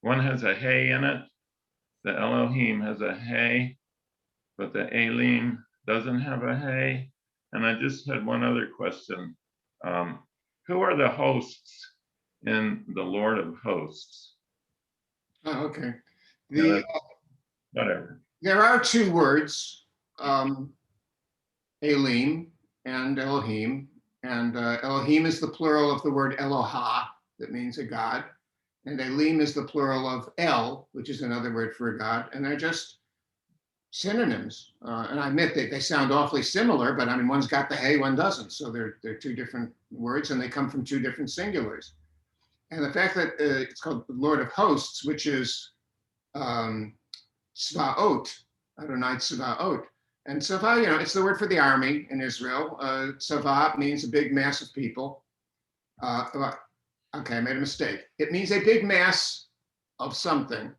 one has a hey in it. The Elohim has a hey, but the Elim doesn't have a hey. And I just had one other question. Who are the hosts in the Lord of Hosts? Oh, okay. Whatever. There are two words, Elim and Elohim. And Elohim is the plural of the word Eloha, that means a god. And Elim is the plural of El, which is another word for a god. And they're just synonyms. And I admit they sound awfully similar, but I mean, one's got the hey, one doesn't. So they're two different words and they come from two different singulars. And the fact that it's called the Lord of Hosts, which is Svaot, Adonai Tzavaot. And Tzava, it's the word for the army in Israel. Tzava means a big mass of people. Okay, I made a mistake. It means a big mass of something.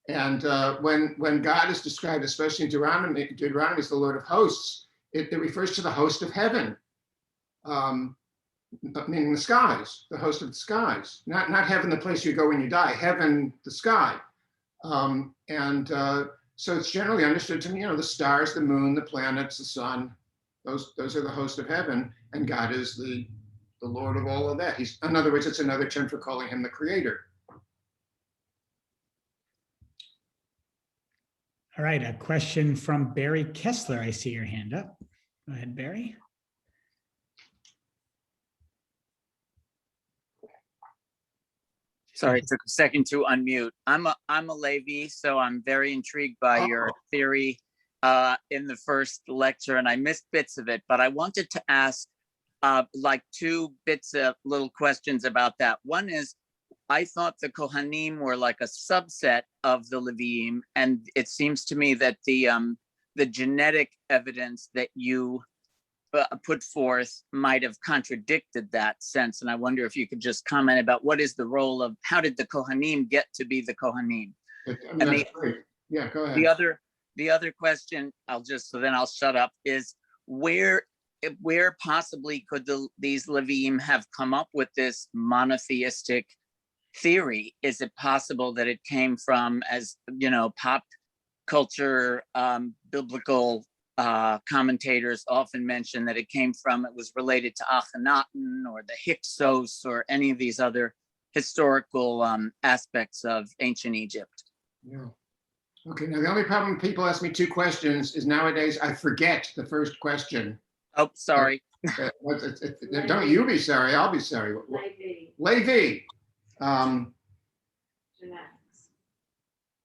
And when God is described, especially in Deuteronomy as the Lord of hosts, it refers to the host of heaven, meaning the skies, the host of the skies, not heaven, the place you go when you die, heaven, the sky. So it's generally understood to mean, the stars, the moon, the planets, the sun, those are the host of heaven, and God is the Lord of all of that. In other words, it's another term for calling him the creator. All right, a question from Barry Kessler. I see your hand up. Go ahead, Barry. Sorry, it took a second to unmute. I'm a Levi, so I'm very intrigued by your theory in the first lecture, and I missed bits of it, but I wanted to ask like two bits of little questions about that. One is, I thought the Kohanim were like a subset of the Leviim, and it seems to me that the genetic evidence that you put forth might have contradicted that sense. And I wonder if you could just comment about what is the role of, how did the Kohanim get to be the Kohanim? That's great. Yeah, go ahead. The other question, so then I'll shut up, is where possibly could these Leviim have come up with this monotheistic theory? Is it possible that it came from, as pop culture, biblical commentators often mention that it was related to Akhenaten or the Hyksos or any of these other historical aspects of ancient Egypt? Yeah. Okay, now the only problem, people ask me two questions, is nowadays I forget the first question. Oh, sorry. Don't you be sorry, I'll be sorry. Levi. Genetics.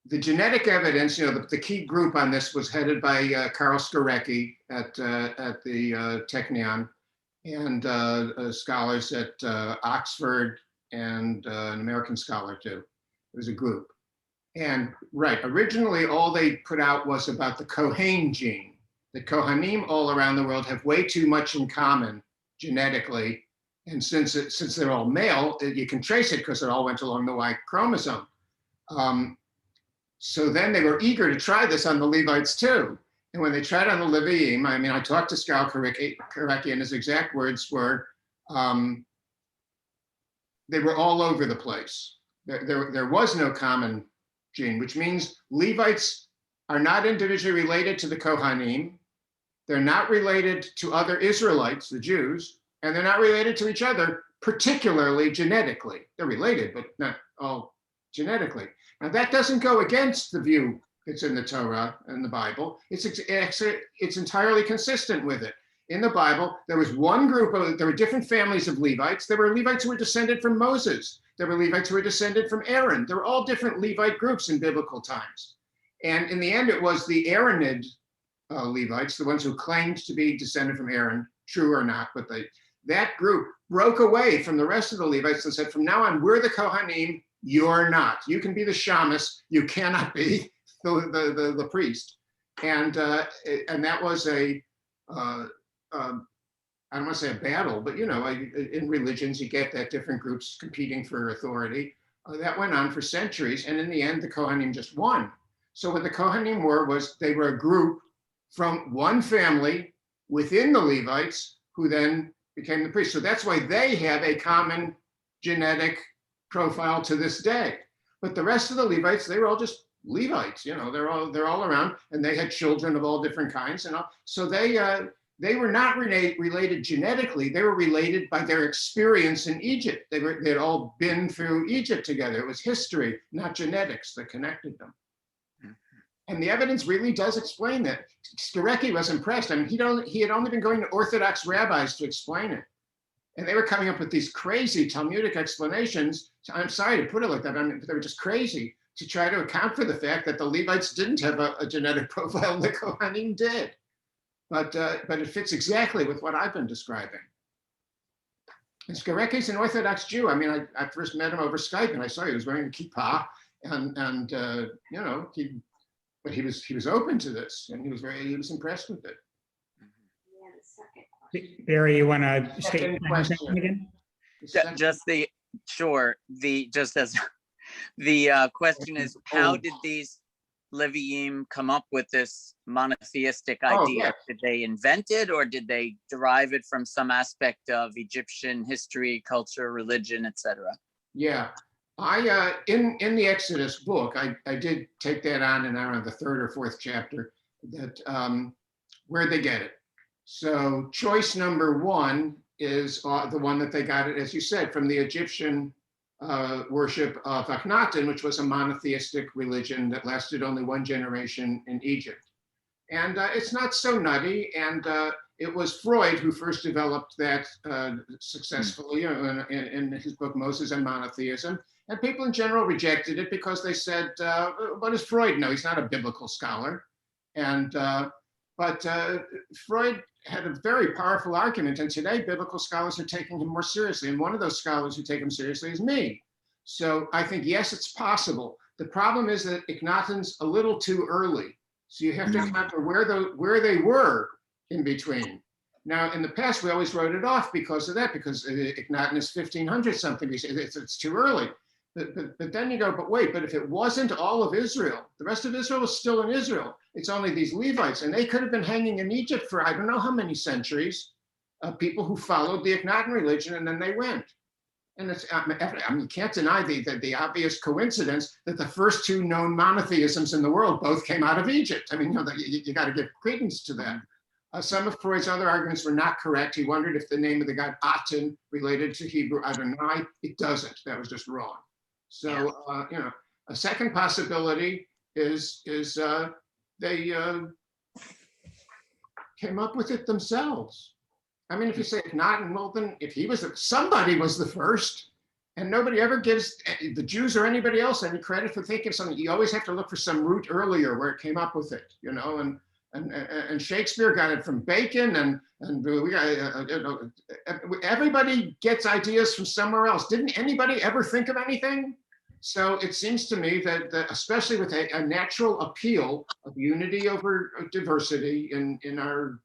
The genetic evidence, the key group on this was headed by Karl Skorecki at the Technion, and scholars at Oxford, and an American scholar too. It was a group. And originally all they put out was about the Kohen gene. The Kohanim all around the world have way too much in common genetically. And since they're all male, you can trace it because it all went along the Y chromosome. So then they were eager to try this on the Levites too. And when they tried on the Leviim, I talked to Skal Korecki, and his exact words were, they were all over the place. There was no common gene, which means Levites are not individually related to the Kohanim. They're not related to other Israelites, the Jews, and they're not related to each other, particularly genetically. They're related, but not all genetically. Now that doesn't go against the view that's in the Torah and the Bible. It's entirely consistent with it. In the Bible, there was one group there were different families of Levites. There were Levites who were descended from Moses. There were Levites who were descended from Aaron. There were all different Levite groups in biblical times. And in the end, it was the Aaronid Levites, the ones who claimed to be descended from Aaron, true or not, but that group broke away from the rest of the Levites and said, from now on, we're the Kohanim, you're not. You can be the shamus, you cannot be the priest. And that was I don't want to say a battle, but in religions, you get that different groups competing for authority. That went on for centuries. And in the end, the Kohanim just won. So what the Kohanim they were a group from one family within the Levites who then became the priests. So that's why they have a common genetic profile to this day. But the rest of the Levites, they were all just Levites, they're all around, and they had children of all different kinds and all. So they were not related genetically. They were related by their experience in Egypt. They'd all been through Egypt together. It was history, not genetics, that connected them. And the evidence really does explain that. Skorecki was impressed. He had only been going to Orthodox rabbis to explain it. And they were coming up with these crazy Talmudic explanations. I'm sorry to put it like that, but they were just crazy to try to account for the fact that the Levites didn't have a genetic profile and the Kohanim did. But it fits exactly with what I've been describing. And Skorecki's an Orthodox Jew. I first met him over Skype, and I saw he was wearing a kippah, and but he was open to this, and he was impressed with it. Barry, you want to state Second your question. question again? The second- Just as the question is, how did these Leviim come up with this monotheistic Oh, idea? yes. Did they invent it, or did they derive it from some aspect of Egyptian history, culture, religion, etc.? Yeah, I in the Exodus book, I did take that on in around the third or fourth chapter, that where'd they get it? So choice number one is the one that they got it, as you said, from the Egyptian worship of Akhenaten, which was a monotheistic religion that lasted only one generation in Egypt. And it's not so nutty. And it was Freud who first developed that successfully in his book, Moses and Monotheism. And people in general rejected it because they said, what does Freud know? He's not a biblical scholar. And but Freud had a very powerful argument, and today biblical scholars are taking him more seriously. And one of those scholars who take him seriously is me. So I think, yes, it's possible. The problem is that Akhenaten's a little too early. So you have to account for where they were in between. Now, in the past, we always wrote it off because of that, because Akhenaten is 1500 something. It's too early. But then you go, but wait, but if it wasn't all of Israel, the rest of Israel was still in Israel. It's only these Levites, and they could have been hanging in Egypt for I don't know how many centuries, people who followed the Akhenaten religion, and then they went. And it's, I mean, you can't deny the obvious coincidence that the first two known monotheisms in the world both came out of Egypt. I mean, you got to give credence to that. Some of Freud's other arguments were not correct. He wondered if the name of the god Aten related to Hebrew Adonai. It doesn't. That was just wrong. So, a second possibility is they came up with it themselves. I mean, if you say Akhenaten, well, then if somebody was the first, and nobody ever gives the Jews or anybody else any credit for thinking of something. You always have to look for some root earlier where it came up with it, and Shakespeare got it from Bacon, and we got, everybody gets ideas from somewhere else. Didn't anybody ever think of anything? So it seems to me that especially with a natural appeal of unity over diversity in our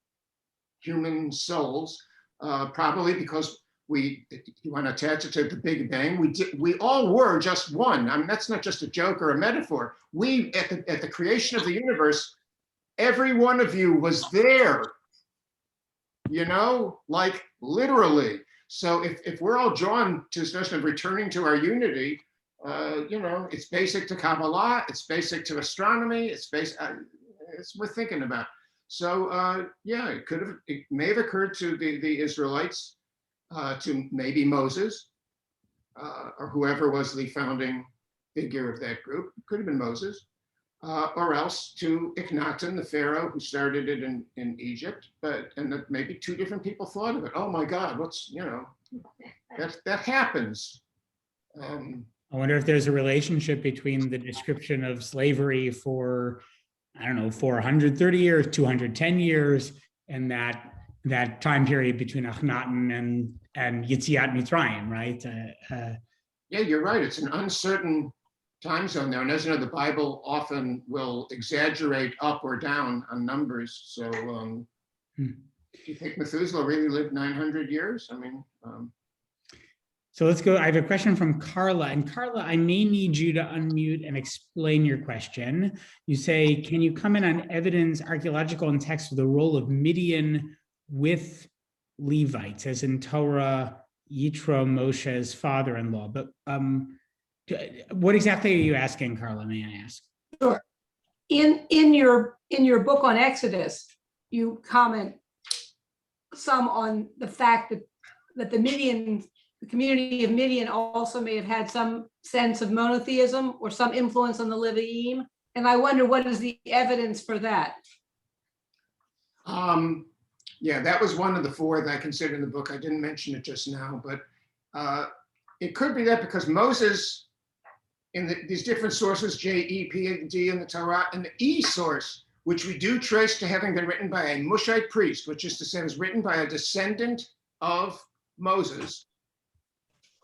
human souls, probably because you want to attach it to the Big Bang, we all were just one. I mean, that's not just a joke or a metaphor. We, at the creation of the universe, every one of you was there, like literally. So if we're all drawn to this notion of returning to our unity, it's basic to Kabbalah, it's basic to astronomy, it's worth thinking about. So it may have occurred to the Israelites, to maybe Moses, or whoever was the founding figure of that group. It could have been Moses. Or else to Akhenaten, the pharaoh who started it in Egypt, and that maybe two different people thought of it. Oh my God, that happens. I wonder if there's a relationship between the description of slavery for, 430 years, 210 years, and that time period between Akhenaten and Yetziat Mitzrayim, right? Yeah, you're right. It's an uncertain time zone there. And as you know, the Bible often will exaggerate up or down on numbers. So do you think Methuselah really lived 900 years? I mean, so let's go. I have a question from Carla. And Carla, I may need you to unmute and explain your question. You say, can you comment on evidence, archaeological and text, of the role of Midian with Levites, as in Torah, Yitro, Moshe's father-in-law? But what exactly are you asking, Carla, may I ask? Sure. In your book on Exodus, you comment some on the fact that the community of Midian also may have had some sense of monotheism or some influence on the Leviim. And I wonder, what is the evidence for that? Yeah, that was one of the four that I considered in the book. I didn't mention it just now, but it could be that because Moses, in these different sources, J, E, P, and D in the Torah, and the E source, which we do trace to having been written by a Mushite priest, which is to say, was written by a descendant of Moses.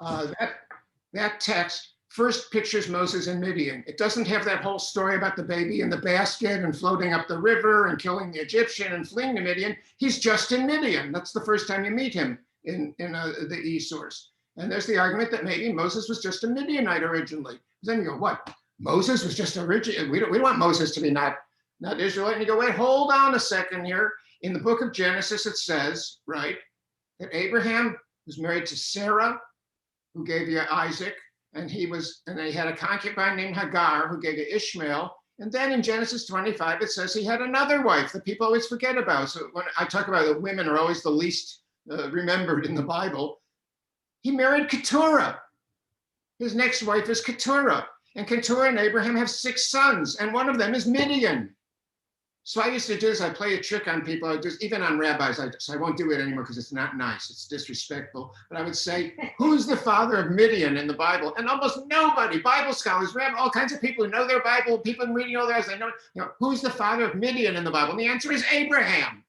That text first pictures Moses in Midian. It doesn't have that whole story about the baby in the basket and floating up the river and killing the Egyptian and fleeing to Midian. He's just in Midian. That's the first time you meet him in the E source. And there's the argument that maybe Moses was just a Midianite originally. Then you go, what? Moses was just original. We don't want Moses to be not Israelite. And you go, wait, hold on a second here. In the book of Genesis, it says, right, that Abraham was married to Sarah, who gave you Isaac, and they had a concubine named Hagar, who gave you Ishmael. And then in Genesis 25, it says he had another wife that people always forget about. So when I talk about the women are always the least remembered in the Bible, he married Keturah. His next wife is Keturah. And Keturah and Abraham have 6 sons, and one of them is Midian. So I used to do this, I play a trick on people, even on rabbis, so I won't do it anymore because it's not nice, it's disrespectful. But I would say, who's the father of Midian in the Bible? And almost nobody, Bible scholars, all kinds of people who know their Bible, people reading all theirs, they know, who's the father of Midian in the Bible? And the answer is Abraham.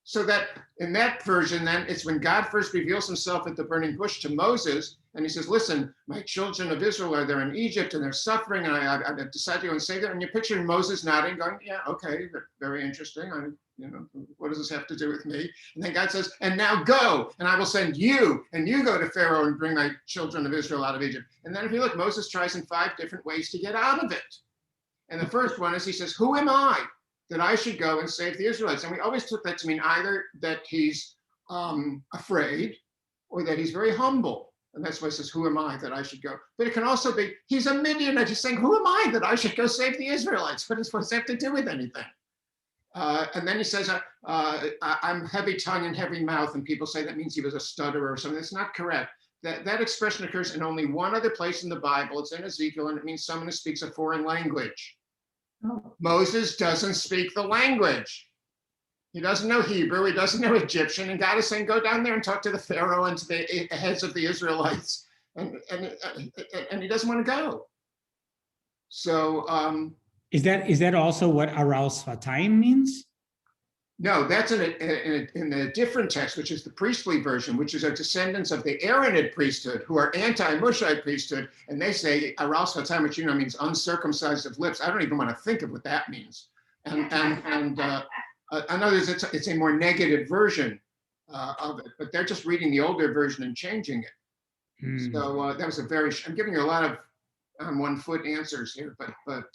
So that in that version, then it's when God first reveals himself at the burning bush to Moses, and he says, listen, my children of Israel are there in Egypt and they're suffering, and I've decided to go and save them. And you're picturing Moses nodding, going, yeah, okay, very interesting. What does this have to do with me? And then God says, and now go, and I will send you, and you go to Pharaoh and bring my children of Israel out of Egypt. And then if you look, Moses tries in 5 different ways to get out of it. And the first one is he says, who am I that I should go and save the Israelites? And we always took that to mean either that he's afraid or that he's very humble. And that's why it says, who am I that I should go? But it can also be, he's a Midianite. He's saying, who am I that I should go save the Israelites? What does that have to do with anything? And then he says, I'm heavy tongue and heavy mouth. And people say that means he was a stutterer or something. That's not correct. That expression occurs in only one other place in the Bible. It's in Ezekiel, and it means someone who speaks a foreign language. Oh. Moses doesn't speak the language. He doesn't know Hebrew, he doesn't know Egyptian, and God is saying, go down there and talk to the Pharaoh and to the heads of the Israelites, and he doesn't want to go. So is that also what Aral Sfatayim means? No, that's in a different text, which is the priestly version, which is our descendants of the Aaronid priesthood, who are anti-Mushite priesthood, and they say Aral Sfatayim, which means uncircumcised of lips. I don't even want to think of what that means. And in other words, it's a more negative version of it, but they're just reading the older version and changing it. So that was I'm giving you a lot of on 1 foot answers here, but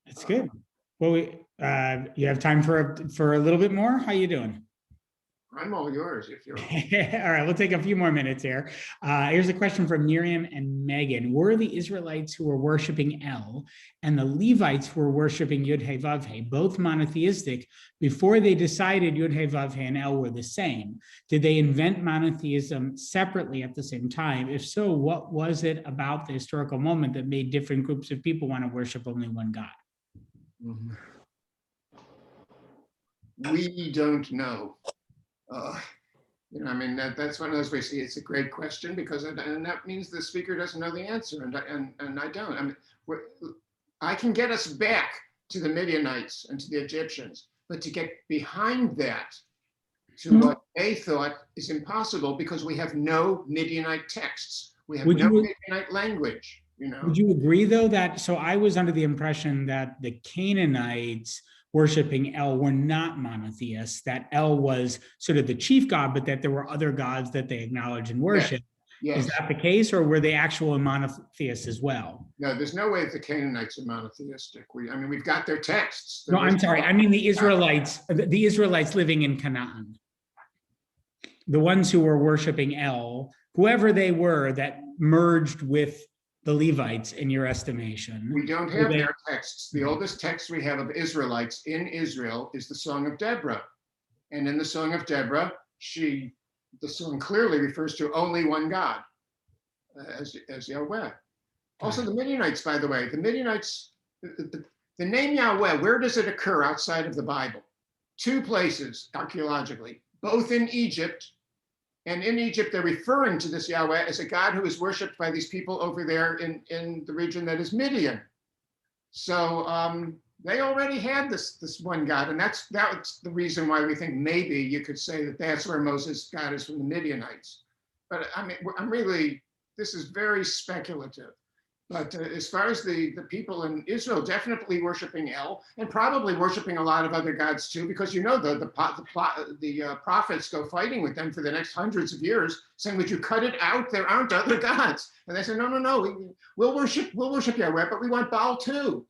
that's good. Well, you have time for a little bit more? How you doing? I'm all yours if you're. All right, we'll take a few more minutes here. Here's a question from Miriam and Megan. Were the Israelites who were worshiping El and the Levites who were worshiping Yud-Heh-Vav-Heh both monotheistic before they decided Yud-Heh-Vav-Heh and El were the same? Did they invent monotheism separately at the same time? If so, what was it about the historical moment that made different groups of people want to worship only one God? We don't know. That's one of those ways. It's a great question because and that means the speaker doesn't know the answer, and I don't. I can get us back to the Midianites and to the Egyptians, but to get behind that to what they thought is impossible because we have no Midianite texts. We have no Midianite language. Would you agree, though, that so I was under the impression that the Canaanites worshiping El were not monotheists, that El was sort of the chief god, but that there were other gods that they acknowledge and worship. Yes. Is that the case, or were they actual monotheists as well? No, there's no way that the Canaanites are monotheistic. We've got their texts. No, I'm sorry. I mean the Israelites living in Canaan. The ones who were worshiping El, whoever they were that merged with the Levites in your estimation. We don't have their texts. The oldest text we have of Israelites in Israel is the Song of Deborah. And in the Song of Deborah, the song clearly refers to only one God, as Yahweh. Also the Midianites, by the way, the Midianites, the name Yahweh, where does it occur outside of the Bible? 2 places archaeologically, both in Egypt. And in Egypt, they're referring to this Yahweh as a God who is worshipped by these people over there in the region that is Midian. So they already had this one God, and that's the reason why we think maybe you could say that that's where Moses got is from the Midianites. But I'm really this is very speculative. But as far as the people in Israel definitely worshiping El and probably worshiping a lot of other gods too, because you know the prophets go fighting with them for the next hundreds of years, saying, "Would you cut it out? There aren't other gods." And they say, "No, no, no. We'll worship Yahweh, but we want Baal too."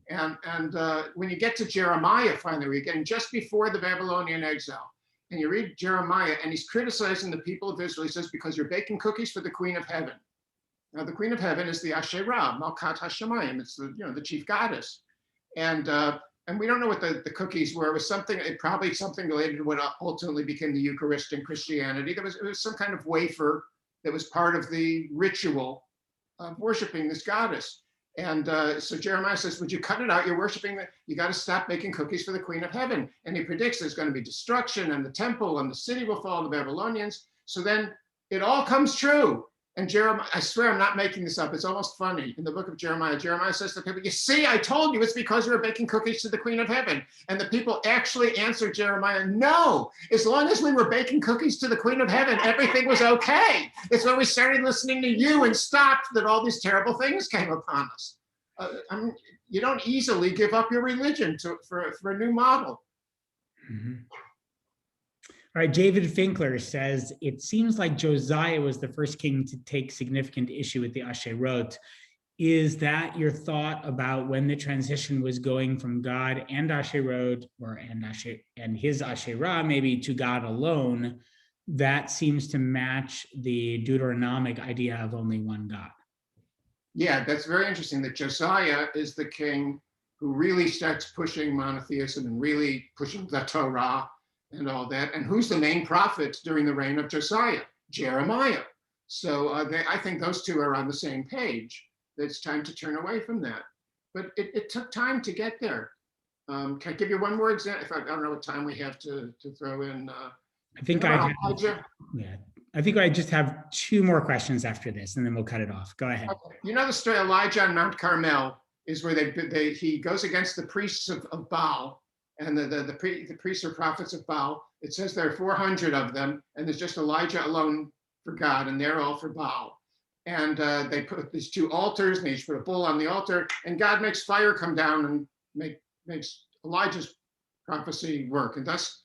And when you get to Jeremiah, finally, we're getting just before the Babylonian exile, and you read Jeremiah, and he's criticizing the people of Israel. He says, "Because you're baking cookies for the Queen of Heaven." Now, the Queen of Heaven is the Asherah, Malkat Hashemayim. It's the chief goddess, and we don't know what the cookies were. It was probably something related to what ultimately became the Eucharist in Christianity. It was some kind of wafer that was part of the ritual of worshiping this goddess. And so Jeremiah says, "Would you cut it out? You're worshiping you got to stop making cookies for the Queen of Heaven." And he predicts there's going to be destruction, and the temple and the city will fall to the Babylonians. So then it all comes true. And Jeremiah, I swear I'm not making this up. It's almost funny. In the book of Jeremiah, Jeremiah says to people, "You see, I told you it's because you were baking cookies to the Queen of Heaven." And the people actually answered Jeremiah, "No, as long as we were baking cookies to the Queen of Heaven, everything was okay. It's when we started listening to you and stopped that all these terrible things came upon us." You don't easily give up your religion for a new model. Mhm. All right, David Finkler says, it seems like Josiah was the first king to take significant issue with the Asherot. Is that your thought about when the transition was going from God and Asherot, and his Asherah maybe to God alone? That seems to match the Deuteronomic idea of only one God. Yeah, that's very interesting that Josiah is the king who really starts pushing monotheism and really pushing the Torah and all that. And who's the main prophet during the reign of Josiah? Jeremiah. So I think those two are on the same page. It's time to turn away from that. But it took time to get there. Can I give you one more example? I don't know what time we have to throw in. I think I think I just have two more questions after this, and then we'll cut it off. Go ahead. Okay. You know the story Elijah on Mount Carmel is where he goes against the priests of Baal. And the priests are prophets of Baal. It says there are 400 of them, and there's just Elijah alone for God, and they're all for Baal. And they put these two altars, and they each put a bull on the altar, and God makes fire come down and makes Elijah's prophecy work. And thus,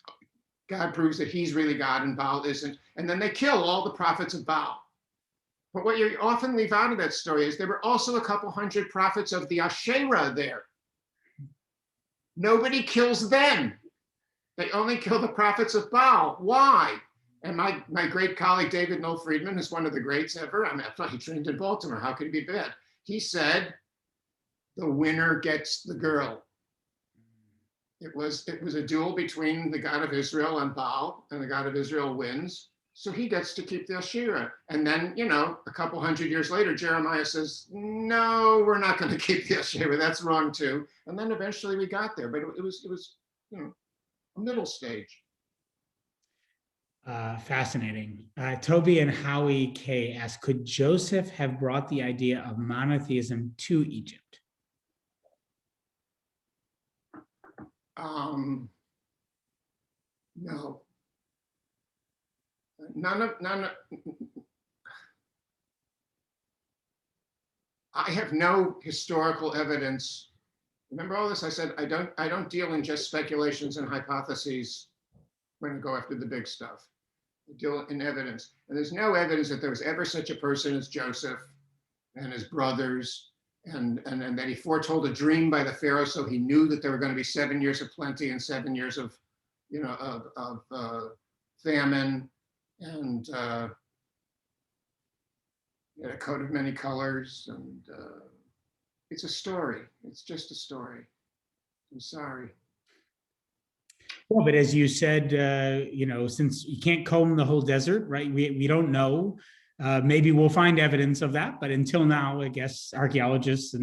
God proves that he's really God and Baal isn't. And then they kill all the prophets of Baal. But what you often leave out of that story is there were also a couple hundred prophets of the Asherah there. Nobody kills them. They only kill the prophets of Baal. Why? And my great colleague, David Noel Friedman, is one of the greats ever. I thought he trained in Baltimore. How could he be bad? He said, the winner gets the girl. It was a duel between the God of Israel and Baal, and the God of Israel wins. So he gets to keep the Asherah. And then, a couple hundred years later, Jeremiah says, "No, we're not going to keep the Asherah. That's wrong too." And then eventually we got there, but it was a middle stage. Fascinating. Toby and Howie K ask, could Joseph have brought the idea of monotheism to Egypt? No. None of. I have no historical evidence. Remember all this? I said I don't deal in just speculations and hypotheses when I go after the big stuff. I deal in evidence, and there's no evidence that there was ever such a person as Joseph and his brothers, and that he foretold a dream by the Pharaoh, so he knew that there were going to be 7 years of plenty and 7 years of famine. And a coat of many colors, and it's a story. It's just a story. I'm sorry. Well, but as you said, since you can't comb the whole desert, right? We don't know. Maybe we'll find evidence of that, but until now, I guess archaeologists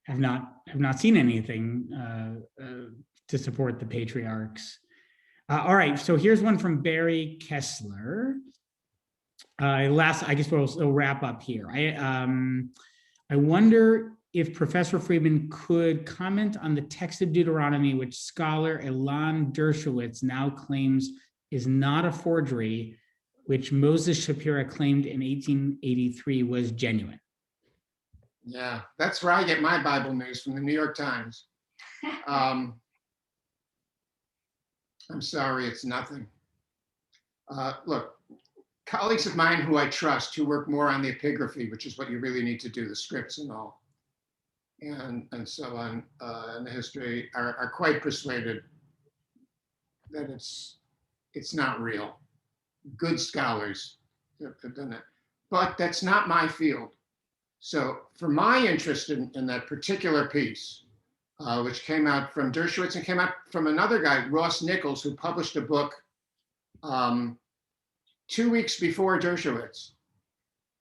have not seen anything to support the patriarchs. All right, so here's one from Barry Kessler. I guess we'll wrap up here. I wonder if Professor Friedman could comment on the text of Deuteronomy, which scholar Elan Dershowitz now claims is not a forgery, which Moses Shapira claimed in 1883 was genuine. Yeah, that's where I get my Bible news, from the New York Times. I'm sorry, it's nothing. Look, colleagues of mine who I trust, who work more on the epigraphy, which is what you really need to do, the scripts and all, and so on, in the history, are quite persuaded that it's not real. Good scholars have done it, but that's not my field. So for my interest in that particular piece, which came out from Dershowitz and came out from another guy, Ross Nichols, who published a book 2 weeks before Dershowitz.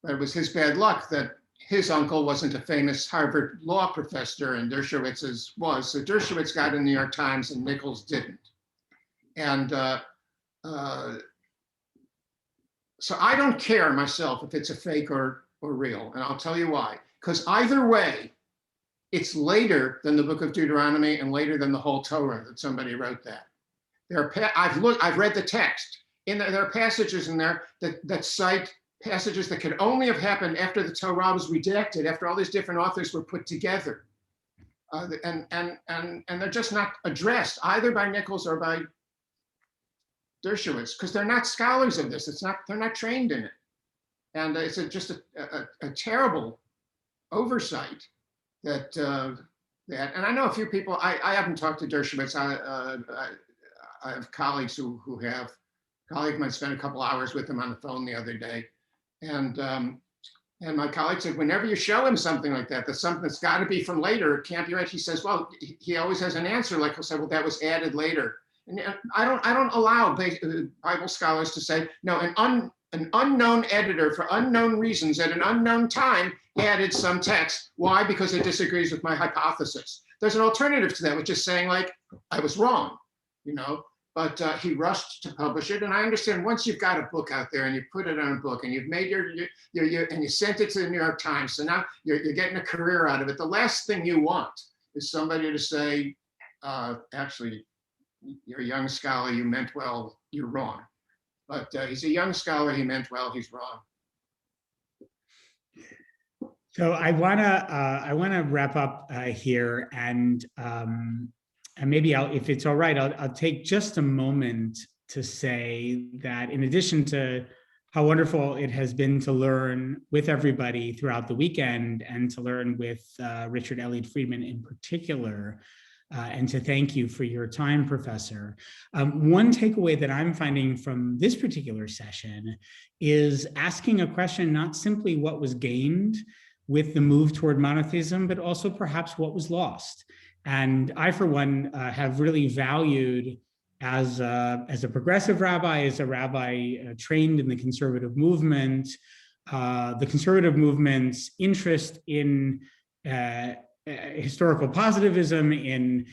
But it was his bad luck that his uncle wasn't a famous Harvard law professor and Dershowitz's was. So Dershowitz got in the New York Times and Nichols didn't. And so I don't care myself if it's a fake or real. And I'll tell you why. Because either way, it's later than the book of Deuteronomy and later than the whole Torah that somebody wrote that. I've read the text. There are passages in there that cite passages that could only have happened after the Torah was redacted, after all these different authors were put together. And they're just not addressed either by Nichols or by Dershowitz, because they're not scholars of this. They're not trained in it. And it's just a terrible oversight that, and I know a few people, I haven't talked to Dershowitz. I have colleagues who have. A colleague of mine spent a couple hours with him on the phone the other day. And my colleague said, whenever you show him something like that, that's something that's got to be from later, it can't be right. He says, well, he always has an answer. Like he'll say, well, that was added later. And I don't allow Bible scholars to say, no, an unknown editor for unknown reasons at an unknown time added some text. Why? Because it disagrees with my hypothesis. There's an alternative to that, which is saying like, I was wrong, but he rushed to publish it. And I understand once you've got a book out there and you put it on a book and you've made and you sent it to the New York Times. So now you're getting a career out of it. The last thing you want is somebody to say, actually, you're a young scholar, you meant well, you're wrong. But he's a young scholar, he meant well, he's wrong. So I wanna wrap up here, and maybe if it's all right, I'll take just a moment to say that in addition to how wonderful it has been to learn with everybody throughout the weekend and to learn with Richard Elliott Friedman in particular, and to thank you for your time, Professor. One takeaway that I'm finding from this particular session is asking a question, not simply what was gained with the move toward monotheism, but also perhaps what was lost. And I, for one, have really valued as a progressive rabbi, as a rabbi trained in the conservative movement, the conservative movement's interest in historical positivism, in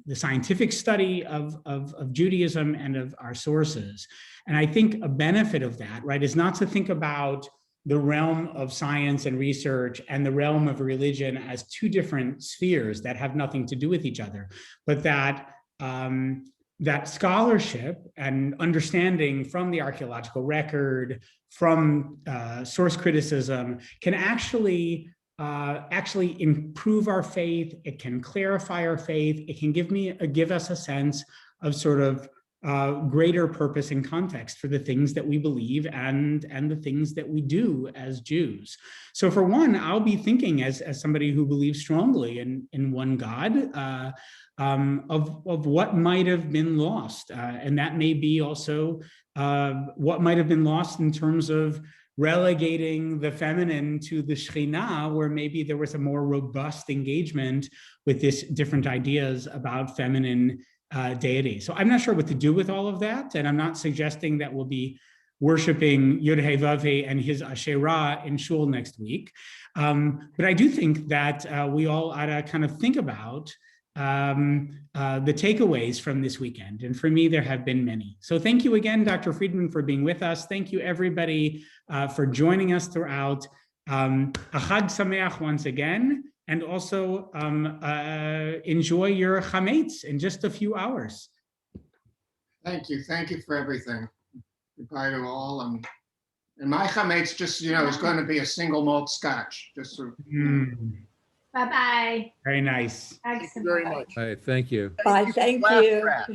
the scientific study of Judaism and of our sources. And I think a benefit of that, right, is not to think about the realm of science and research and the realm of religion as two different spheres that have nothing to do with each other, but that that scholarship and understanding from the archaeological record, from source criticism, can actually improve our faith. It can clarify our faith. It can give us a sense of sort of greater purpose and context for the things that we believe and the things that we do as Jews. So for one, I'll be thinking as somebody who believes strongly in one God, of what might have been lost. And that may be also what might have been lost in terms of relegating the feminine to the Shekhinah, where maybe there was a more robust engagement with this different ideas about feminine deity. So I'm not sure what to do with all of that. And I'm not suggesting that we'll be worshiping Yod-Heh-Vav-Heh and his Asherah in shul next week. But I do think that we all ought to kind of think about the takeaways from this weekend. And for me, there have been many. So thank you again, Dr. Friedman, for being with us. Thank you, everybody, for joining us throughout. A Chag Sameach once again. And also enjoy your chametz in just a few hours. Thank you. Thank you for everything. Goodbye to all. And my chametz just, is going to be a single malt scotch, just so. Mm, Bye-bye. very nice. Thanks Very much. All right, thank you. Bye, thank Laugh you. track.